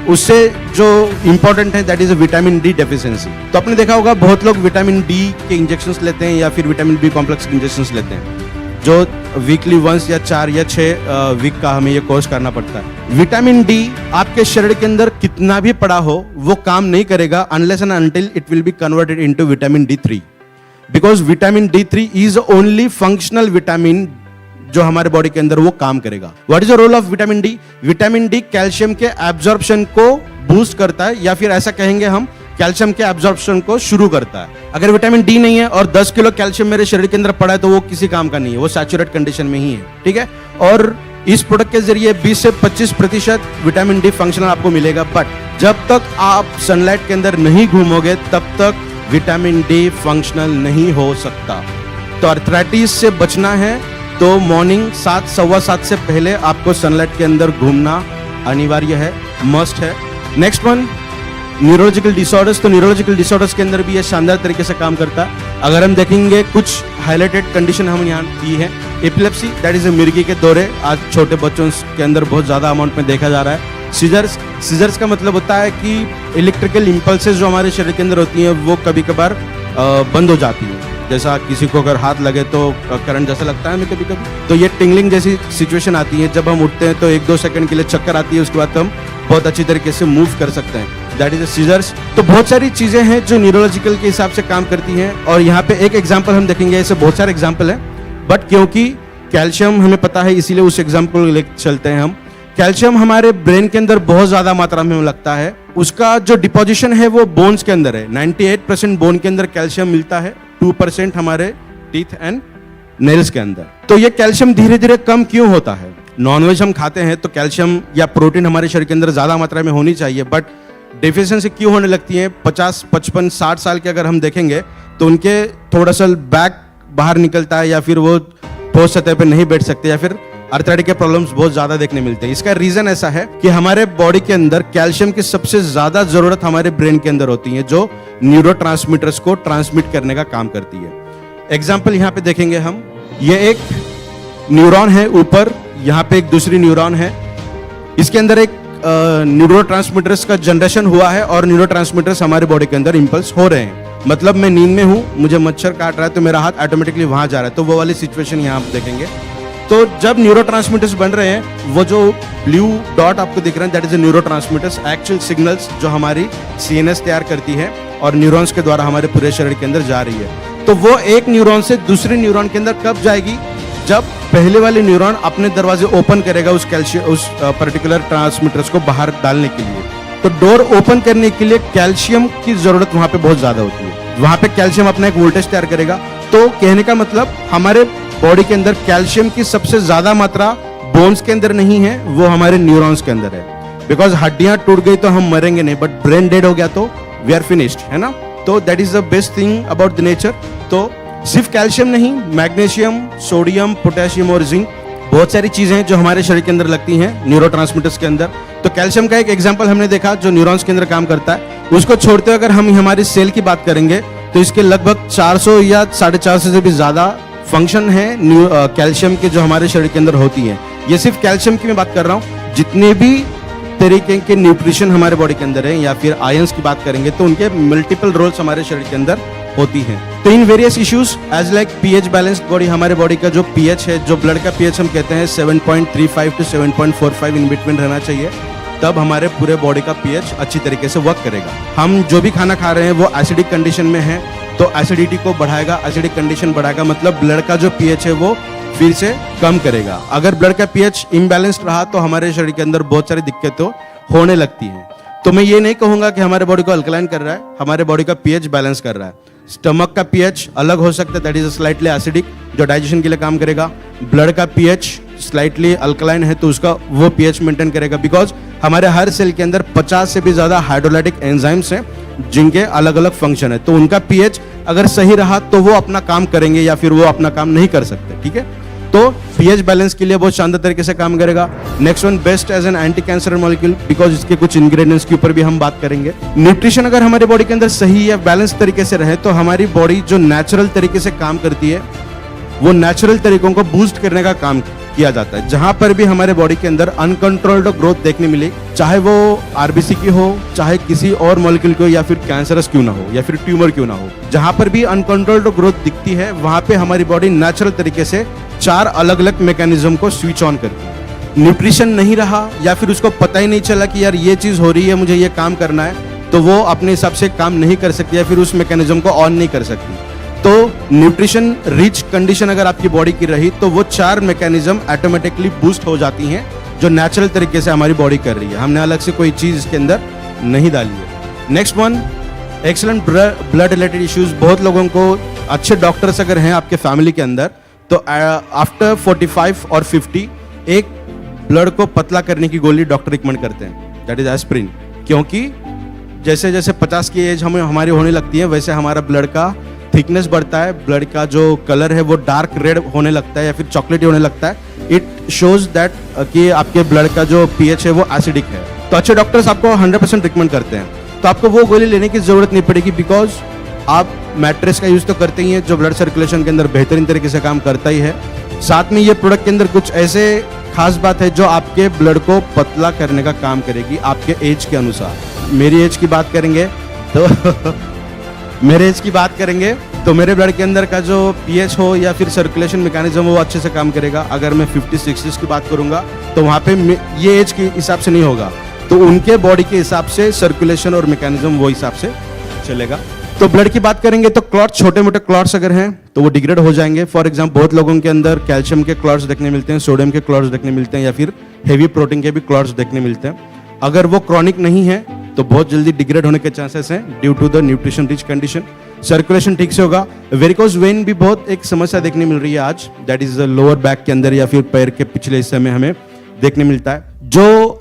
उससे जो इंपॉर्टेंट है that is vitamin D deficiency. तो आपने देखा होगा बहुत लोग विटामिन डी के इंजेक्शंस लेते हैं या फिर विटामिन बी कॉम्प्लेक्स के इंजेक्शंस लेते हैं, जो वीकली वंस या 4 या 6 वीक का हमें ये कोर्स करना पड़ता है। विटामिन डी आपके शरीर के अंदर कितना भी पड़ा हो वो काम नहीं करेगा unless and until it will be converted into vitamin D3, because vitamin D3 is only functional vitamin जो हमारे बॉडी के अंदर वो काम करेगा। What is the role of vitamin D? Vitamin D calcium के एब्जॉर्प्शन को बूस्ट करता है, या फिर ऐसा कहेंगे हम कैल्शियम के एब्जॉर्प्शन को शुरू करता है। अगर विटामिन डी नहीं है और 10 किलो कैल्शियम मेरे शरीर के अंदर पड़ा है तो वो किसी काम का नहीं है, वो सैचुरेट कंडीशन में ही है, ठीक है। और इस प्रोडक्ट के जरिए 20 से 25% विटामिन डी फंक्शनल आपको मिलेगा, बट जब तक आप सनलाइट के अंदर नहीं घूमोगे तब तक विटामिन डी फंक्शनल नहीं हो सकता। तो आर्थराइटिस से बचना है तो मॉर्निंग 7, सवा 7 से पहले आपको सनलाइट के अंदर घूमना अनिवार्य है, मस्ट है। Next one neurological disorders. तो न्यूरोलॉजिकल डिसऑर्डर्स के अंदर भी ये शानदार तरीके से काम करता है। अगर हम देखेंगे कुछ हाईलाइटेड कंडीशन हम यहाँ दी है। एपिलेप्सी, दैट इज मिर्गी के दौरे, आज छोटे बच्चों के अंदर बहुत ज्यादा अमाउंट में देखा जा रहा है। सीजर्स का मतलब होता है कि इलेक्ट्रिकल इंपल्सेस जो हमारे शरीर के अंदर होती हैं वो कभी कभार बंद हो जाती है। जैसा किसी को अगर हाथ लगे तो करंट जैसा लगता है हमें कभी कभी, तो ये टिंगलिंग जैसी सिचुएशन आती है। जब हम उठते हैं तो 1-2 सेकंड के लिए चक्कर आती है, उसके बाद हम बहुत अच्छी तरीके से मूव कर सकते हैं, दैट इज सीजर्स। तो बहुत सारी चीजें हैं जो न्यूरोलॉजिकल के हिसाब से काम करती हैं, और यहाँ पे एक एग्जाम्पल हम देखेंगे, ऐसे बहुत सारे एग्जाम्पल हैं, बट क्योंकि कैल्शियम हमें पता है इसीलिए उस एग्जाम्पल को लेकर चलते हैं हम। कैल्शियम हमारे ब्रेन के अंदर बहुत ज्यादा मात्रा में लगता है, उसका जो डिपोजिशन है वो बोन्स के अंदर है। 98% बोन के अंदर कैल्शियम मिलता है, 2% हमारे टीथ एंड नेल्स के अंदर। तो ये कैल्शियम धीरे धीरे कम क्यों होता है? नॉनवेज हम खाते हैं तो कैल्शियम या प्रोटीन हमारे शरीर के अंदर ज्यादा मात्रा में होनी चाहिए, बट डेफिशिएंसी क्यों होने लगती है? 50, 55, 60 साल के अगर हम देखेंगे तो उनके थोड़ा सा बैक बाहर निकलता है, या फिर वो ठोस सतह पे नहीं बैठ सकते, या फिर आर्थराइटिस के प्रॉब्लम्स बहुत ज्यादा देखने मिलते हैं। इसका रीजन ऐसा है कि हमारे बॉडी के अंदर कैल्शियम की सबसे ज्यादा जरूरत हमारे ब्रेन के अंदर होती है, जो न्यूरोट्रांसमीटर्स को ट्रांसमिट करने का काम करती है। एग्जाम्पल यहाँ पे देखेंगे हम, ये एक न्यूरॉन है ऊपर, यहाँ पे एक दूसरी न्यूरॉन है, इसके अंदर एक न्यूरोट्रांसमीटर्स का जनरेशन हुआ है और न्यूरोट्रांसमीटर्स हमारे बॉडी के अंदर इंपल्स हो रहे हैं। मतलब मैं नींद में हूँ, मुझे मच्छर काट रहा है तो मेरा हाथ ऑटोमेटिकली वहां जा रहा है, तो वो वाली सिचुएशन यहाँ आप देखेंगे। तो जब न्यूरोट्रांसमीटर्स बन रहे हैं, वो जो ब्लू डॉट आपको दिख रहे हैं that is neurotransmitters, actual signals जो हमारी सीएनएस तैयार करती है और न्यूरॉन्स के द्वारा हमारे पूरे शरीर के अंदर जा रही है। तो वो एक न्यूरॉन से दूसरे न्यूरॉन के अंदर कब जाएगी? जब पहले वाले न्यूरॉन अपने दरवाजे ओपन करेगा उस पर्टिकुलर ट्रांसमीटर्स को बाहर डालने के लिए। तो डोर ओपन करने के लिए कैल्शियम की जरूरत वहां पे बहुत ज्यादा होती है, वहां पे कैल्शियम अपना एक वोल्टेज तैयार करेगा। तो कहने का मतलब हमारे बॉडी के अंदर कैल्शियम की सबसे ज्यादा मात्रा बोन्स के अंदर नहीं है, वो हमारे न्यूरॉन्स के अंदर है। बिकॉज हड्डियां टूट गई तो हम मरेंगे नहीं, बट ब्रेन डेड हो गया तो वी आर फिनिश्ड, है ना। तो that is the best thing about the nature. तो सिर्फ कैल्शियम नहीं, मैग्नीशियम, सोडियम, पोटेशियम और जिंक, बहुत सारी चीजें हैं जो हमारे शरीर के अंदर लगती हैं न्यूरोट्रांसमीटर्स के अंदर। तो कैल्शियम का एक एग्जांपल हमने देखा जो न्यूरॉन्स के अंदर काम करता है, उसको छोड़ते हुए अगर हम हमारी सेल की बात करेंगे तो इसके लगभग 400 या 450 से भी ज्यादा फंक्शन है कैल्शियम के जो हमारे शरीर के अंदर होती हैं। ये सिर्फ कैल्शियम की मैं बात कर रहा हूँ, जितने भी तरीके के न्यूट्रिशन हमारे बॉडी के अंदर है, या फिर आयंस की बात करेंगे तो उनके मल्टीपल रोल्स हमारे शरीर के अंदर होती हैं। तो इन various issues as like pH balanced body, हमारे बॉडी का जो पीएच है, जो ब्लड का पीएच हम कहते हैं 7.35 to 7.45 इन बिटवीन रहना चाहिए, तब हमारे पूरे बॉडी का पीएच अच्छी तरीके से वर्क करेगा। हम जो भी खाना खा रहे हैं वो एसिडिक कंडीशन में है तो एसिडिटी को बढ़ाएगा, एसिडिक कंडीशन बढ़ाएगा, मतलब ब्लड का जो पीएच है वो फिर से कम करेगा। अगर ब्लड का पीएच इम्बैलेंस्ड रहा तो हमारे शरीर के अंदर बहुत सारी दिक्कतें होने लगती हैं। तो मैं ये नहीं कहूंगा कि हमारे बॉडी को अल्कलाइन कर रहा है, हमारे बॉडी का पीएच बैलेंस कर रहा है। स्टमक का पीएच अलग हो सकता है, दैट इज स्लाइटली एसिडिक, जो डाइजेशन के लिए काम करेगा। ब्लड का पीएच स्लाइटली अल्कलाइन है तो उसका वो पीएच मेंटेन करेगा, बिकॉज हमारे हर सेल के अंदर 50 से भी ज्यादा हाइड्रोलाइटिक एंजाइम्स हैं जिनके अलग अलग फंक्शन है। तो उनका पीएच अगर सही रहा तो वो अपना काम करेंगे या फिर वो अपना काम नहीं कर सकते, ठीक है। तो पीएच बैलेंस के लिए बहुत शानदार तरीके से काम करेगा। Next one, best as an anti cancer molecule, because इसके कुछ इंग्रेडिएंट्स के ऊपर भी हम बात करेंगे। न्यूट्रिशन अगर हमारी बॉडी के अंदर सही या बैलेंस तरीके से रहे तो हमारी बॉडी जो नेचुरल तरीके से काम करती है वो नेचुरल तरीकों को बूस्ट करने का काम किया जाता है। जहां पर भी हमारे बॉडी के अंदर अनकंट्रोल्ड ग्रोथ देखने मिले, चाहे वो आरबीसी की हो, चाहे किसी और मॉलिक्यूल की हो, या फिर कैंसरस क्यों ना हो, या फिर ट्यूमर क्यों ना हो, जहां पर भी अनकंट्रोल्ड ग्रोथ दिखती है वहां पे हमारी बॉडी नेचुरल तरीके से 4 अलग अलग मैकेनिज्म को स्विच ऑन करती है। न्यूट्रिशन नहीं रहा या फिर उसको पता ही नहीं चला कि यार ये चीज हो रही है, मुझे ये काम करना है, तो वो अपने हिसाब से काम नहीं कर सकती या फिर उस मैकेनिज्म को ऑन नहीं कर सकती। तो न्यूट्रिशन रिच कंडीशन अगर आपकी बॉडी की रही तो वो 4 मैकेनिज्म ऑटोमेटिकली बूस्ट हो जाती हैं जो नेचुरल तरीके से हमारी बॉडी कर रही है, हमने अलग से कोई चीज इसके अंदर नहीं डाली है। Next one, excellent blood related issues. बहुत लोगों को अच्छे डॉक्टर्स अगर हैं आपके फैमिली के अंदर तो आफ्टर 45 और 50 एक ब्लड को पतला करने की गोली डॉक्टर रिकमेंड करते हैं, दैट इज एस्पिरिन। क्योंकि जैसे जैसे 50 की एज हमारी होने लगती है वैसे हमारा ब्लड का थिकनेस बढ़ता है, ब्लड का जो कलर है वो डार्क रेड होने लगता है या फिर चॉकलेटी होने लगता है। इट शोज दैट कि आपके ब्लड का जो पीएच है वो एसिडिक है। तो अच्छे डॉक्टर्स आपको 100% रिकमेंड करते हैं, तो आपको वो गोली लेने की जरूरत नहीं पड़ेगी, बिकॉज आप मैट्रेस का यूज तो करते ही हैं जो ब्लड सर्कुलेशन के अंदर बेहतरीन तरीके से काम करता ही है। साथ में ये प्रोडक्ट के अंदर कुछ ऐसे खास बात है जो आपके ब्लड को पतला करने का काम करेगी आपके एज के अनुसार। मेरी एज की बात करेंगे तो मेरे एज की बात करेंगे तो मेरे ब्लड के अंदर का जो पीएच हो या फिर सर्कुलेशन मैकेनिज्म वो अच्छे से काम करेगा। अगर मैं 50-60 की बात करूंगा तो वहाँ पे ये एज के हिसाब से नहीं होगा, तो उनके बॉडी के हिसाब से सर्कुलेशन और मैकेनिज्म वो हिसाब से चलेगा। तो ब्लड की बात करेंगे तो क्लॉट्स, छोटे मोटे क्लॉट्स अगर हैं तो वो डिग्रेड हो जाएंगे। फॉर एग्जाम्पल बहुत लोगों के अंदर कैल्शियम के क्लॉट्स देखने मिलते हैं, सोडियम के क्लॉट्स देखने मिलते हैं, या फिर हेवी प्रोटीन के भी क्लॉट्स देखने मिलते हैं। अगर वो क्रॉनिक नहीं है तो बहुत जल्दी डिग्रेड होने के चांसेस हैं due to the nutrition rich condition. Circulation ठीक से होगा। वेरिकोज वेन भी बहुत एक समस्या देखने मिल रही है आज, दैट इज लोअर बैक के अंदर या फिर पैर के पिछले हिस्से में हमें देखने मिलता है। जो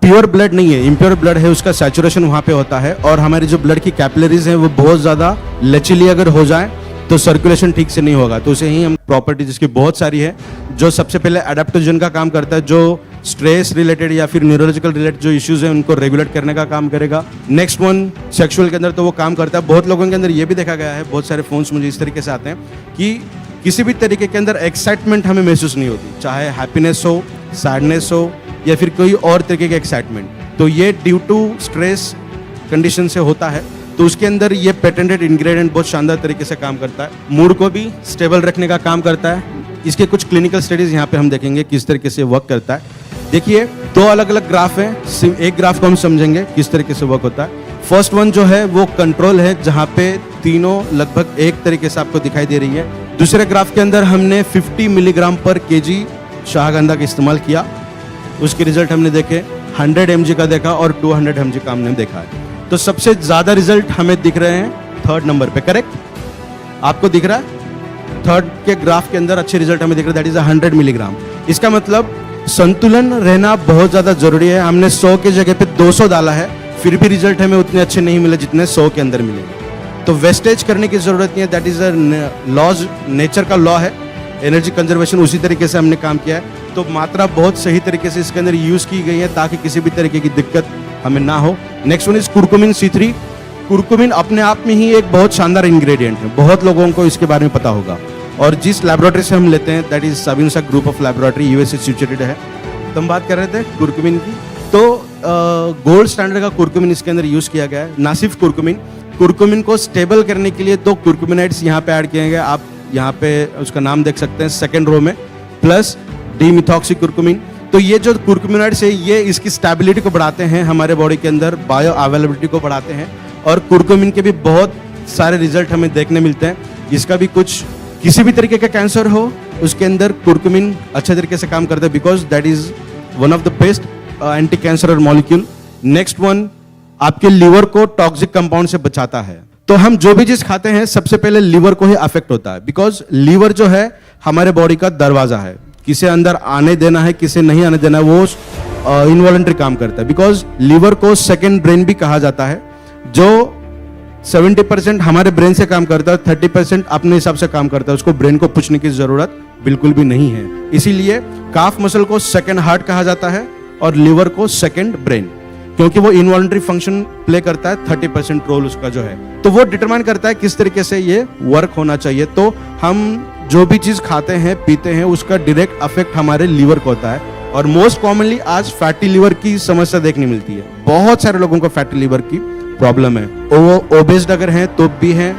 प्योर ब्लड नहीं है, इम्प्योर ब्लड है, उसका सैचुरेशन वहां पे होता है, और हमारी जो ब्लड की कैपिलरीज हैं वो बहुत ज्यादा लचीली अगर हो जाए तो सर्कुलेशन ठीक से नहीं होगा। तो उसे ही हम प्रॉपर्टीज इसकी बहुत सारी है, जो सबसे पहले एडाप्टोजन का काम करता है, जो स्ट्रेस रिलेटेड या फिर न्यूरोलॉजिकल रिलेटेड जो इश्यूज हैं उनको रेगुलेट करने का काम करेगा। नेक्स्ट वन, सेक्सुअल के अंदर तो वो काम करता है। बहुत लोगों के अंदर ये भी देखा गया है, बहुत सारे फोन्स मुझे इस तरीके से आते हैं कि किसी भी तरीके के अंदर एक्साइटमेंट हमें महसूस नहीं होती, चाहे हैप्पीनेस हो, सैडनेस हो या फिर कोई और तरीके के एक्साइटमेंट, तो ये ड्यू टू स्ट्रेस कंडीशन से होता है। तो उसके अंदर ये पेटेंटेड इंग्रेडिएंट बहुत शानदार तरीके से काम करता है, मूड को भी स्टेबल रखने का काम करता है। इसके कुछ क्लिनिकल स्टडीज यहाँ पे हम देखेंगे किस तरीके से वर्क करता है। देखिए 2 अलग अलग ग्राफ हैं, एक ग्राफ को हम समझेंगे किस तरीके से वर्क होता है। फर्स्ट वन जो है वो कंट्रोल है, जहाँ पे तीनों लगभग एक तरीके से आपको दिखाई दे रही है। दूसरे ग्राफ के अंदर हमने 50 मिलीग्राम पर केजी शाहगंधा का इस्तेमाल किया, उसके रिजल्ट हमने देखे, 100 mg का देखा और 200 mg का हमने देखा है। तो सबसे ज्यादा रिजल्ट हमें दिख रहे हैं 3rd नंबर पे, करेक्ट? आपको दिख रहा है 3rd के ग्राफ के अंदर अच्छे रिजल्ट हमें दिख रहा है, दैट इज 100 मिलीग्राम। इसका मतलब संतुलन रहना बहुत ज्यादा जरूरी है। हमने 100 की जगह पे 200 डाला है, फिर भी रिजल्ट हमें उतने अच्छे नहीं मिले जितने 100 के अंदर मिले। तो वेस्टेज करने की जरूरत नहीं है, दैट इज लॉज, नेचर का लॉ है, एनर्जी कंजर्वेशन, उसी तरीके से हमने काम किया है। तो मात्रा बहुत सही तरीके से इसके अंदर यूज की गई है ताकि किसी भी तरीके की दिक्कत हमें ना हो। Next one is curcumin C3। Curcumin अपने आप में ही एक बहुत शानदार इंग्रेडिएंट है, बहुत लोगों को इसके बारे में पता होगा, और जिस लैबोरेटरी से हम लेते हैं that is Sabinsa group of laboratory, USA situated है। तो हम बात कर रहे थे कुरकुमिन की, तो गोल्ड स्टैंडर्ड का कुरकुमिन इसके अंदर यूज किया गया है। ना सिर्फ कुरकुमिन को स्टेबल करने के लिए 2 कुरकुमिनाइड्स यहाँ पे ऐड किए गए, आप यहाँ पे उसका नाम देख सकते हैं 2nd रो में, प्लस डिमिथॉक्सी कुरकुमिन। तो ये जो कुरकुमिनाइड्स है ये इसकी स्टेबिलिटी को बढ़ाते हैं, हमारे बॉडी के अंदर बायो अवेलेबिलिटी को बढ़ाते हैं, और कुरकुमिन के भी बहुत सारे रिजल्ट हमें देखने मिलते हैं। इसका भी कुछ, किसी भी तरीके का कैंसर हो उसके अंदर कुरकुमिन अच्छे तरीके से काम करता है, because that is one of the best anti cancer molecule. Next one, आपके लीवर को टॉक्सिक कंपाउंड से बचाता है। तो हम जो भी चीज खाते हैं सबसे पहले लीवर को ही अफेक्ट होता है, बिकॉज लीवर जो है हमारे बॉडी का दरवाजा है, किसे अंदर आने देना है किसे नहीं आने देना है वो इनवॉलंटरी काम करता है। बिकॉज लीवर को 2nd ब्रेन भी कहा जाता है, जो 70% हमारे ब्रेन से काम करता है, 30% अपने हिसाब से काम करता है, उसको ब्रेन को पूछने की जरूरत बिल्कुल भी नहीं है। इसीलिए काफ मसल को सेकंड हार्ट कहा जाता है और लिवर को सेकंड ब्रेन, क्योंकि वो इनवॉलंटरी फंक्शन प्ले करता है, 30% रोल उसका जो है, तो वो डिटरमाइन करता है किस तरीके से ये वर्क होना चाहिए। तो हम जो भी चीज खाते हैं पीते हैं उसका डायरेक्ट अफेक्ट हमारे लिवर को होता है। और मोस्ट कॉमनली आज फैटी लिवर की समस्या देखने मिलती है, बहुत सारे लोगों को फैटी लिवर की प्रॉब्लम है। वो ओबेस्ड अगर हैं तो भी हैं,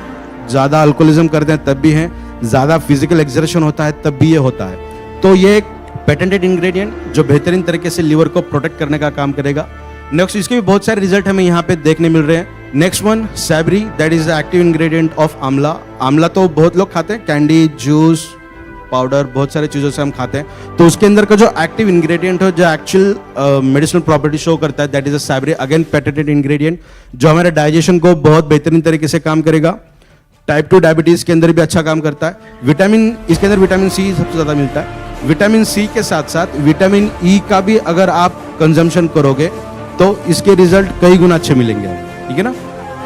ज्यादा अल्कोहलिज्म करते हैं तब भी हैं, ज्यादा फिजिकल एक्सर्शन होता है तब भी ये होता है। तो ये एक पेटेंटेड इंग्रेडिएंट जो बेहतरीन तरीके से लिवर को प्रोटेक्ट करने का काम करेगा। नेक्स्ट इसके भी बहुत सारे रिजल्ट हमें यहाँ पे देखने मिल रहे हैं। Next one सैबरी, that is the active ingredient of आंवला। आंवला तो बहुत लोग खाते हैं, कैंडी, जूस, पाउडर, बहुत सारी चीजों से हम खाते हैं। तो उसके अंदर का जो एक्टिव इंग्रेडिएंट है, जो एक्चुअल मेडिसिनल प्रॉपर्टी शो करता है, that is a सैबरी, again patented ingredient, जो हमारे डाइजेशन को बहुत बेहतरीन तरीके से काम करेगा। टाइप 2 डायबिटीज के अंदर भी अच्छा काम करता है। विटामिन, इसके अंदर विटामिन सी सबसे ज्यादा मिलता है। विटामिन सी के साथ साथ विटामिन ई का भी अगर आप कंजम्पशन करोगे तो इसके रिजल्ट कई गुना अच्छे मिलेंगे, ठीक है ना।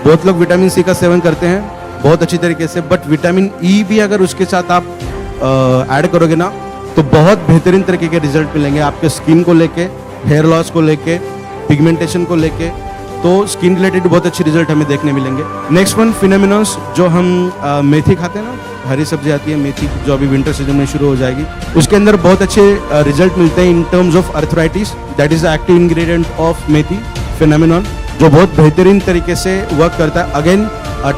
बहुत लोग विटामिन सी का सेवन करते हैं बहुत अच्छी तरीके से, बट विटामिन ई भी अगर उसके साथ आप ऐड करोगे ना तो बहुत बेहतरीन तरीके के रिजल्ट मिलेंगे आपके स्किन को लेके, हेयर लॉस को लेके, पिगमेंटेशन को लेके। तो स्किन रिलेटेड बहुत अच्छे रिजल्ट हमें देखने मिलेंगे। नेक्स्ट वन फिनोमिनस, जो हम मेथी खाते हैं ना, हरी सब्जी आती है मेथी, जो अभी विंटर सीजन में शुरू हो जाएगी, उसके अंदर बहुत अच्छे रिजल्ट मिलते हैं in terms of arthritis. That is the active ingredient of methi, phenomenon, जो बहुत बेहतरीन तरीके से वर्क करता है। अगेन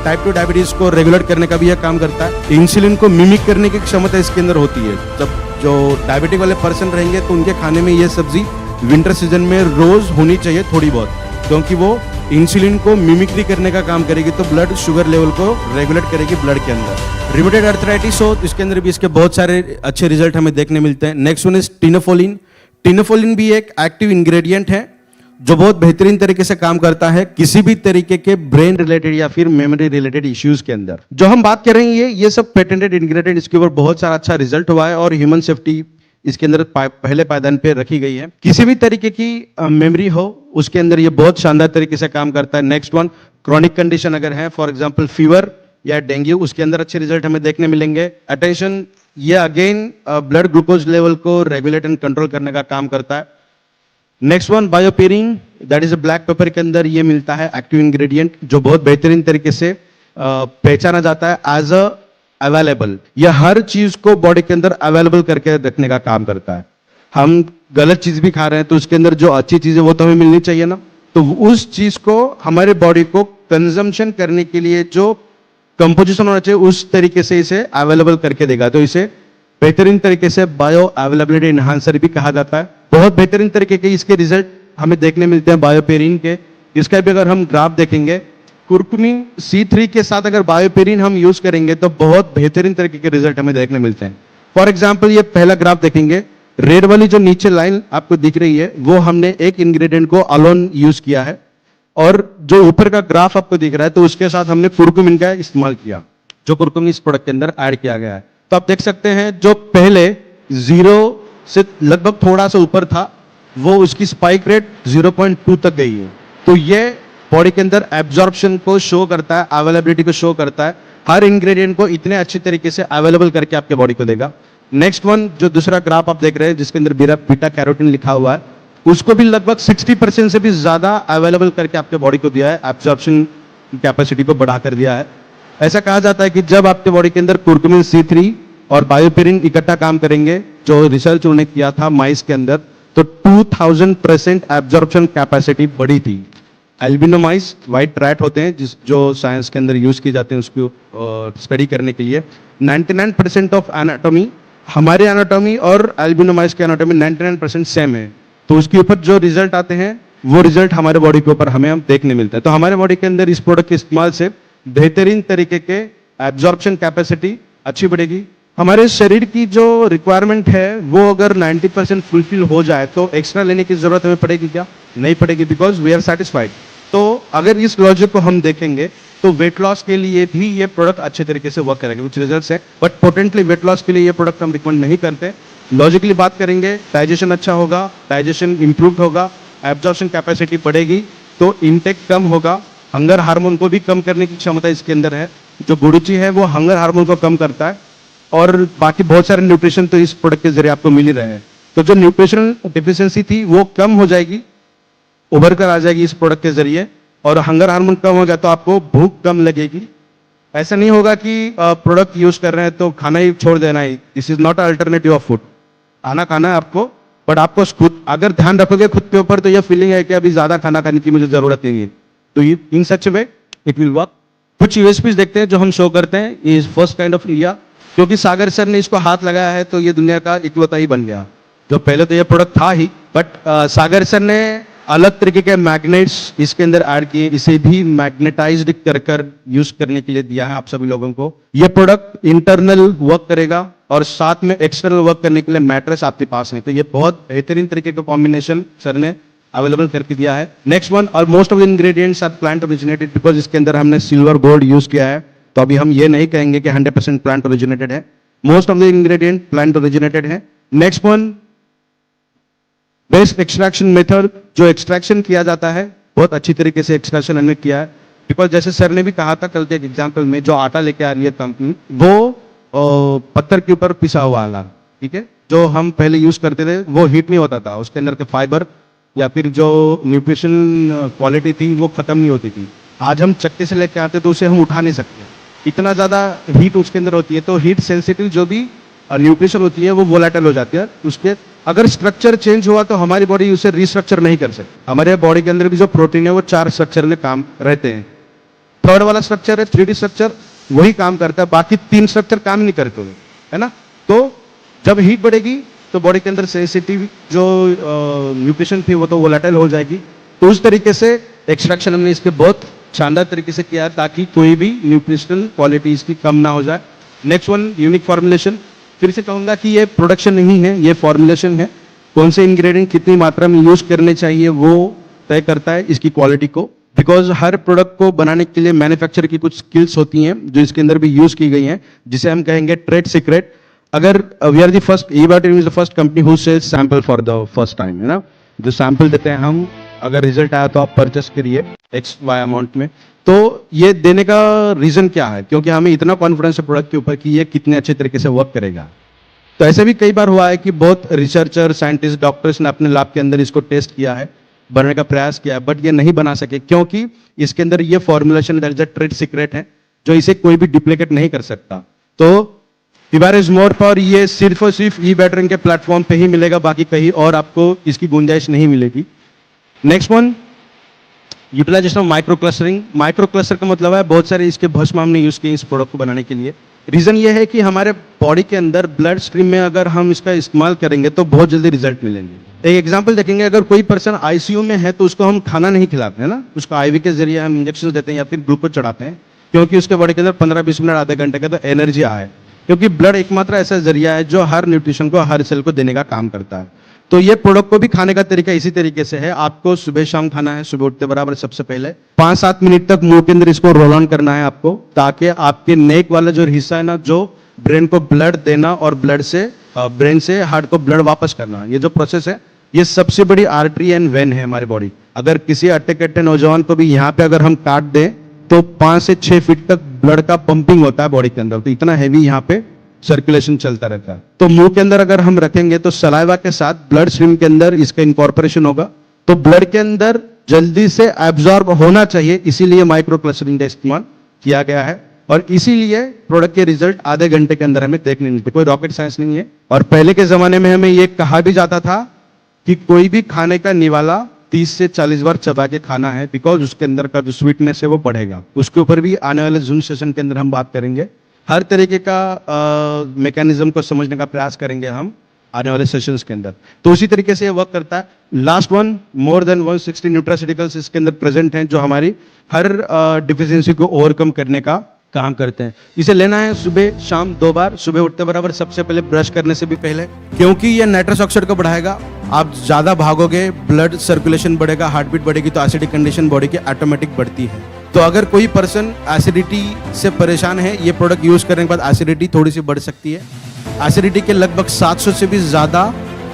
टाइप 2 डायबिटीज को रेगुलेट करने का भी यह काम करता है। इंसुलिन को मिमिक करने की क्षमता इसके अंदर होती है। जब जो डायबिटिक वाले पर्सन रहेंगे तो उनके खाने में ये सब्जी विंटर सीजन में रोज होनी चाहिए थोड़ी बहुत, क्योंकि वो इंसुलिन को मिमिक्री करने का काम करेगी, तो ब्लड शुगर लेवल को रेगुलेट करेगी ब्लड के अंदर। रिमेटेड अर्थराइटिस हो इसके अंदर भी इसके बहुत सारे अच्छे रिजल्ट हमें देखने मिलते हैं। Next one is Tinofolin. Tinofolin भी एक एक्टिव इंग्रेडिएंट है जो बहुत बेहतरीन तरीके से काम करता है किसी भी तरीके के ब्रेन रिलेटेड या फिर मेमोरी रिलेटेड इश्यूज के अंदर। जो हम बात कर रहे हैं ये सब पेटेंटेड इंग्रेडिएंट, इसके ऊपर बहुत सारा अच्छा रिजल्ट हुआ है और ह्यूमन सेफ्टी इसके अंदर पहले पायदान पे रखी गई है। किसी भी तरीके की मेमोरी हो उसके अंदर ये बहुत शानदार तरीके से काम करता है। नेक्स्ट वन क्रॉनिक कंडीशन अगर है, फॉर एग्जांपल फीवर या डेंगू, उसके अंदर अच्छे रिजल्ट हमें देखने मिलेंगे। अटेंशन, ये अगेन ब्लड ग्लूकोज लेवल को रेगुलेट एंड कंट्रोल करने का काम करता है। Next one BioPerine, that is a black pepper के अंदर ये मिलता है एक्टिव इंग्रेडिएंट, जो बहुत बेहतरीन तरीके से पहचाना जाता है एज अ अवेलेबल। यह हर चीज को बॉडी के अंदर अवेलेबल करके रखने का काम करता है। हम गलत चीज भी खा रहे हैं तो उसके अंदर जो अच्छी चीज है वो तो हमें मिलनी चाहिए ना, तो उस चीज को हमारे बॉडी को कंजम्पशन करने के लिए जो कंपोजिशन होना चाहिए उस तरीके से इसे अवेलेबल करके देगा। तो इसे बेहतरीन तरीके से बायो अवेलेबिलिटी एनहांसर भी कहा जाता है। बहुत बेहतरीन तरीके के इसके रिजल्ट हमें देखने मिलते हैं बायोपेरिन के। इसका भी अगर हम ग्राफ देखेंगे, कुर्कुमिन C3 के साथ अगर बायोपेरिन हम यूज करेंगे तो बहुत बेहतरीन तरीके के रिजल्ट हमें देखने मिलते हैं। फॉर एग्जांपल ये पहला ग्राफ देखेंगे, रेड वाली जो नीचे लाइन आपको दिख रही है वो हमने एक इंग्रेडिएंट को अलोन यूज किया है, और जो ऊपर का ग्राफ आपको दिख रहा है तो उसके साथ हमने कुर्कुमिन का इस्तेमाल किया, जो कुर्कुमिन इस प्रोडक्ट के अंदर ऐड किया गया है। तो आप देख सकते हैं जो पहले 0 से लगभग थोड़ा सा ऊपर था वो उसकी स्पाइक रेट 0.2 तक गई है। तो ये बॉडी के अंदर एब्जॉर्प्शन को शो करता है, अवेलेबिलिटी को शो करता है। हर इंग्रेडिएंट को इतने अच्छे तरीके से अवेलेबल करके आपके बॉडी को देगा। नेक्स्ट वन, जो दूसरा ग्राफ आप देख रहे हैं जिसके अंदर बीटा कैरोटीन लिखा हुआ है, उसको भी लगभग 60% से भी ज्यादा अवेलेबल करके आपके बॉडी को दिया है, एब्जॉर्प्शन कैपेसिटी को बढ़ा कर दिया है। ऐसा कहा जाता है कि जब आपके बॉडी के अंदर कुर्कुमिन C3 और बायोपेरिन इकट्ठा काम करेंगे, जो रिसर्च उन्होंने किया था माइस के अंदर, तो 2000% एब्जॉर्प्शन कैपेसिटी बढ़ी थी। एल्बिनो माइस, व्हाइट रैट होते हैं जो साइंस के अंदर यूज किए जाते हैं उसको स्टडी करने के लिए। 99% ऑफ एनाटॉमी, हमारे एनाटॉमी और एल्बिनो माइस के एनाटॉमी 99% सेम है। तो उसके ऊपर जो रिजल्ट आते हैं वो रिजल्ट हमारे बॉडी के ऊपर हमें देखने मिलता है। तो हमारे बॉडी के अंदर इस प्रोडक्ट के इस्तेमाल से बेहतरीन तरीके के एब्जॉर्प्शन कैपेसिटी अच्छी बढ़ेगी। हमारे शरीर की जो रिक्वायरमेंट है वो अगर 90% फुलफिल हो जाए तो एक्स्ट्रा लेने की जरूरत हमें पड़ेगी क्या? नहीं पड़ेगी, बिकॉज वी आर सेटिस्फाइड। तो अगर इस लॉजिक को हम देखेंगे तो वेट लॉस के लिए भी ये प्रोडक्ट अच्छे तरीके से वर्क करेंगे, कुछ रिजल्ट्स है, बट पोटेंटली वेट लॉस के लिए ये प्रोडक्ट हम रिकमेंड नहीं करते। लॉजिकली बात करेंगे, डाइजेशन अच्छा होगा, डाइजेशन इंप्रूव होगा, एब्जॉर्प्शन कैपेसिटी बढ़ेगी, तो इनटेक कम होगा। हंगर हार्मोन को भी कम करने की क्षमता इसके अंदर है। जो गुडुचि है वो हंगर हार्मोन को कम करता है और बाकी बहुत सारे न्यूट्रिशन तो इस प्रोडक्ट के जरिए आपको मिल ही रहे हैं। तो जो न्यूट्रिशनल डिफिशियंसी थी वो कम हो जाएगी, उभर कर आ जाएगी इस प्रोडक्ट के जरिए, और हंगर हार्मोन कम हो गया तो आपको भूख कम लगेगी। ऐसा नहीं होगा कि प्रोडक्ट यूज कर रहे हैं तो खाना ही छोड़ देना ही। This is not alternative of food. खाना खाना है आपको, बट आपको खुद अगर ध्यान रखोगे खुद के ऊपर तो यह फीलिंग है कि अभी ज्यादा खाना खाने की मुझे जरूरत नहीं है, तो इन सच वे इट विल वर्क। कुछ यूएसपीज देखते हैं जो हम शो करते हैं। Is first kind of India, क्योंकि सागर सर ने इसको हाथ लगाया है तो ये दुनिया का इकलौता ही बन गया। जो पहले तो ये प्रोडक्ट था ही, बट सागर सर ने अलग तरीके के मैग्नेट्स इसके अंदर ऐड किए, इसे भी मैग्नेटाइज्ड कर कर यूज करने के लिए दिया है आप सभी लोगों को। ये प्रोडक्ट इंटरनल वर्क करेगा और साथ में एक्सटर्नल वर्क करने के लिए मैट्रेस आपके पास है, तो ये बहुत बेहतरीन तरीके का कॉम्बिनेशन सर ने अवेलेबल करके दिया है। नेक्स्ट वन, और most of the ingredients are plant originated, because इसके अंदर हमने सिल्वर गोल्ड यूज किया है, तो अभी हम ये नहीं कहेंगे कि 100% प्लांट ओरिजिनेटेड है। Most of the ingredient plant originated है। Next one, best extraction method, जो एक्सट्रैक्शन किया जाता है बहुत अच्छी तरीके से एक्सट्रैक्शन हमने किया है। बिकॉज जैसे सर ने भी कहा था कल के एक एग्जाम्पल में, जो आटा लेके आ रही है कंपनी वो पत्थर के ऊपर पिसा हुआ आला, ठीक है, जो हम पहले यूज करते थे वो हीट नहीं होता था, उसके अंदर के फाइबर या फिर जो न्यूट्रिशन क्वालिटी थी वो खत्म नहीं होती थी। आज हम चक्के से लेके आते तो उसे हम उठा नहीं सकते, इतना ज्यादा हीट उसके अंदर होती है। तो हीट सेंसिटिव जो भी न्यूट्रिशन होती है वो वोलेटाइल हो जाती है। उसके अगर स्ट्रक्चर चेंज हुआ तो हमारी बॉडी उसे रिस्ट्रक्चर नहीं कर सकती। हमारे बॉडी के अंदर भी जो प्रोटीन है वो 4 स्ट्रक्चर में काम रहते हैं। थर्ड वाला स्ट्रक्चर है 3D स्ट्रक्चर, वही काम करता है, बाकी 3 स्ट्रक्चर काम नहीं करते हुए, है ना। तो जब हीट बढ़ेगी तो बॉडी के अंदर सेंसिटिव जो न्यूट्रिशन थी वो तो वोलेटाइल हो जाएगी। तो उस तरीके से एक्सट्रैक्शन हमने इसके बहुत शानदार तरीके से किया ताकि कोई भी न्यूट्रिशनल क्वालिटी इसकी कम ना हो जाए। Next one, unique formulation. फिर से कहूंगा कि ये प्रोडक्शन नहीं है, ये फॉर्मुलेशन है। कौन से इंग्रेडिएंट कितनी मात्रा में यूज करने चाहिए वो तय करता है इसकी क्वालिटी को। बिकॉज हर प्रोडक्ट को बनाने के लिए मैन्युफैक्चर की कुछ स्किल्स होती हैं जो इसके अंदर भी यूज की गई हैं, जिसे हम कहेंगे ट्रेड सीक्रेट। अगर we are the first, E Biotin is the first company who sells sample for the first time, है ना। जो सैंपल देते हैं हम, अगर रिजल्ट आया तो आप परचेस करिए XY अमाउंट में। तो ये देने का रीजन क्या है, क्योंकि हमें इतना कॉन्फिडेंस है प्रोडक्ट के ऊपर कि ये कितने अच्छे तरीके से वर्क करेगा। तो ऐसे भी कई बार हुआ है कि बहुत रिसर्चर, साइंटिस्ट, डॉक्टर्स ने अपने लैब के अंदर इसको टेस्ट किया है, बनाने का प्रयास किया है, बट ये नहीं बना सके क्योंकि इसके अंदर ये formulation that is a trade secret है जो इसे कोई भी डुप्लीकेट नहीं कर सकता। तो टीबार इज मोर पावर ये सिर्फ और सिर्फ ई-बैटरिंग के प्लेटफॉर्म पे ही मिलेगा, बाकी कहीं और आपको इसकी गुंजाइश नहीं मिलेगी। Next one, utilization of micro clustering. Micro cluster का मतलब है बहुत सारे इसके भस्म हमने यूज किए इस प्रोडक्ट को बनाने के लिए। रीजन ये है कि हमारे बॉडी के अंदर ब्लड स्ट्रीम में अगर हम इसका इस्तेमाल करेंगे तो बहुत जल्दी रिजल्ट मिलेंगे। एक एग्जांपल देखेंगे, अगर कोई पर्सन आईसीयू में है तो उसको हम खाना नहीं खिलाते हैं ना, उसको आईवी के जरिए हम इंजेक्शन देते हैं या फिर ग्लूकोज चढ़ाते हैं, क्योंकि उसके बॉडी के अंदर 15-20 मिनट आधे घंटे का तो एनर्जी आए, क्योंकि ब्लड एकमात्र ऐसा जरिया है जो हर न्यूट्रिशन को, हर सेल को देने का काम करता है। तो ये प्रोडक्ट को भी खाने का तरीका इसी तरीके से है। आपको सुबह शाम खाना है, सुबह उठते बराबर सबसे पहले 5-7 मिनट तक मुंह के अंदर इसको रोल ऑन करना है आपको, ताकि आपके नेक वाला जो हिस्सा है ना, जो ब्रेन को ब्लड देना और ब्लड से ब्रेन से हार्ट को ब्लड वापस करना, ये जो प्रोसेस है ये सबसे बड़ी आर्टरी एंड वेन है हमारी बॉडी। अगर किसी अट्टे-कट्टे नौजवान को भी यहाँ पे अगर हम काट दें तो 5 से 6 फीट तक ब्लड का पंपिंग होता है बॉडी के अंदर, तो इतना हैवी यहाँ पे सर्कुलेशन चलता रहता है। तो मुंह के अंदर अगर हम रखेंगे तो सलाइवा के साथ ब्लड स्ट्रीम के अंदर इसका इनकॉर्पोरेशन होगा, तो ब्लड के अंदर जल्दी से एब्जॉर्ब होना चाहिए, इसीलिए माइक्रो क्लस्टरिंग का इस्तेमाल किया गया है। और इसीलिए प्रोडक्ट के रिजल्ट आधे घंटे के अंदर हमें देखने मिलते, कोई रॉकेट साइंस नहीं है। और पहले के जमाने में हमें ये कहा भी जाता था कि कोई भी खाने का निवाला 30 से 40 बार चबा के खाना है, बिकॉज उसके अंदर का जो स्वीटनेस है वो बढ़ेगा। उसके ऊपर भी आने वाले जून सेशन के अंदर हम बात करेंगे। हर तरीके का मैकेनिज्म को समझने का प्रयास करेंगे हम आने वाले सेशंस के अंदर। तो उसी तरीके से ये वर्क करता है। Last one, more than 160 nutraceuticals इसके अंदर प्रेजेंट हैं जो हमारी हर डिफिशियंसी को ओवरकम करने का काम करते हैं। इसे लेना है सुबह शाम 2 बार, सुबह उठते बराबर, सबसे पहले ब्रश करने से भी पहले, क्योंकि ये नाइट्रस ऑक्साइड को बढ़ाएगा। आप ज्यादा भागोगे, ब्लड सर्कुलेशन बढ़ेगा, हार्ट बीट बढ़ेगी, तो एसिडिक कंडीशन बॉडी की ऑटोमेटिक बढ़ती है। तो अगर कोई पर्सन एसिडिटी से परेशान है, ये प्रोडक्ट यूज करने के बाद एसिडिटी थोड़ी सी बढ़ सकती है। एसिडिटी के लगभग 700 से भी ज्यादा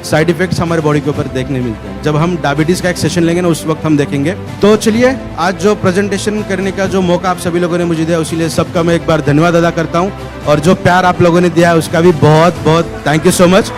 साइड इफेक्ट्स हमारे बॉडी के ऊपर देखने मिलते हैं। जब हम डायबिटीज़ का एक सेशन लेंगे ना उस वक्त हम देखेंगे। तो चलिए आज जो प्रेजेंटेशन करने का जो मौका आप सभी लोगों ने मुझे दिया उसी लिए सबका मैं एक बार धन्यवाद अदा करता हूँ और जो प्यार आप लोगों ने दिया है उसका भी बहुत बहुत थैंक यू सो मच।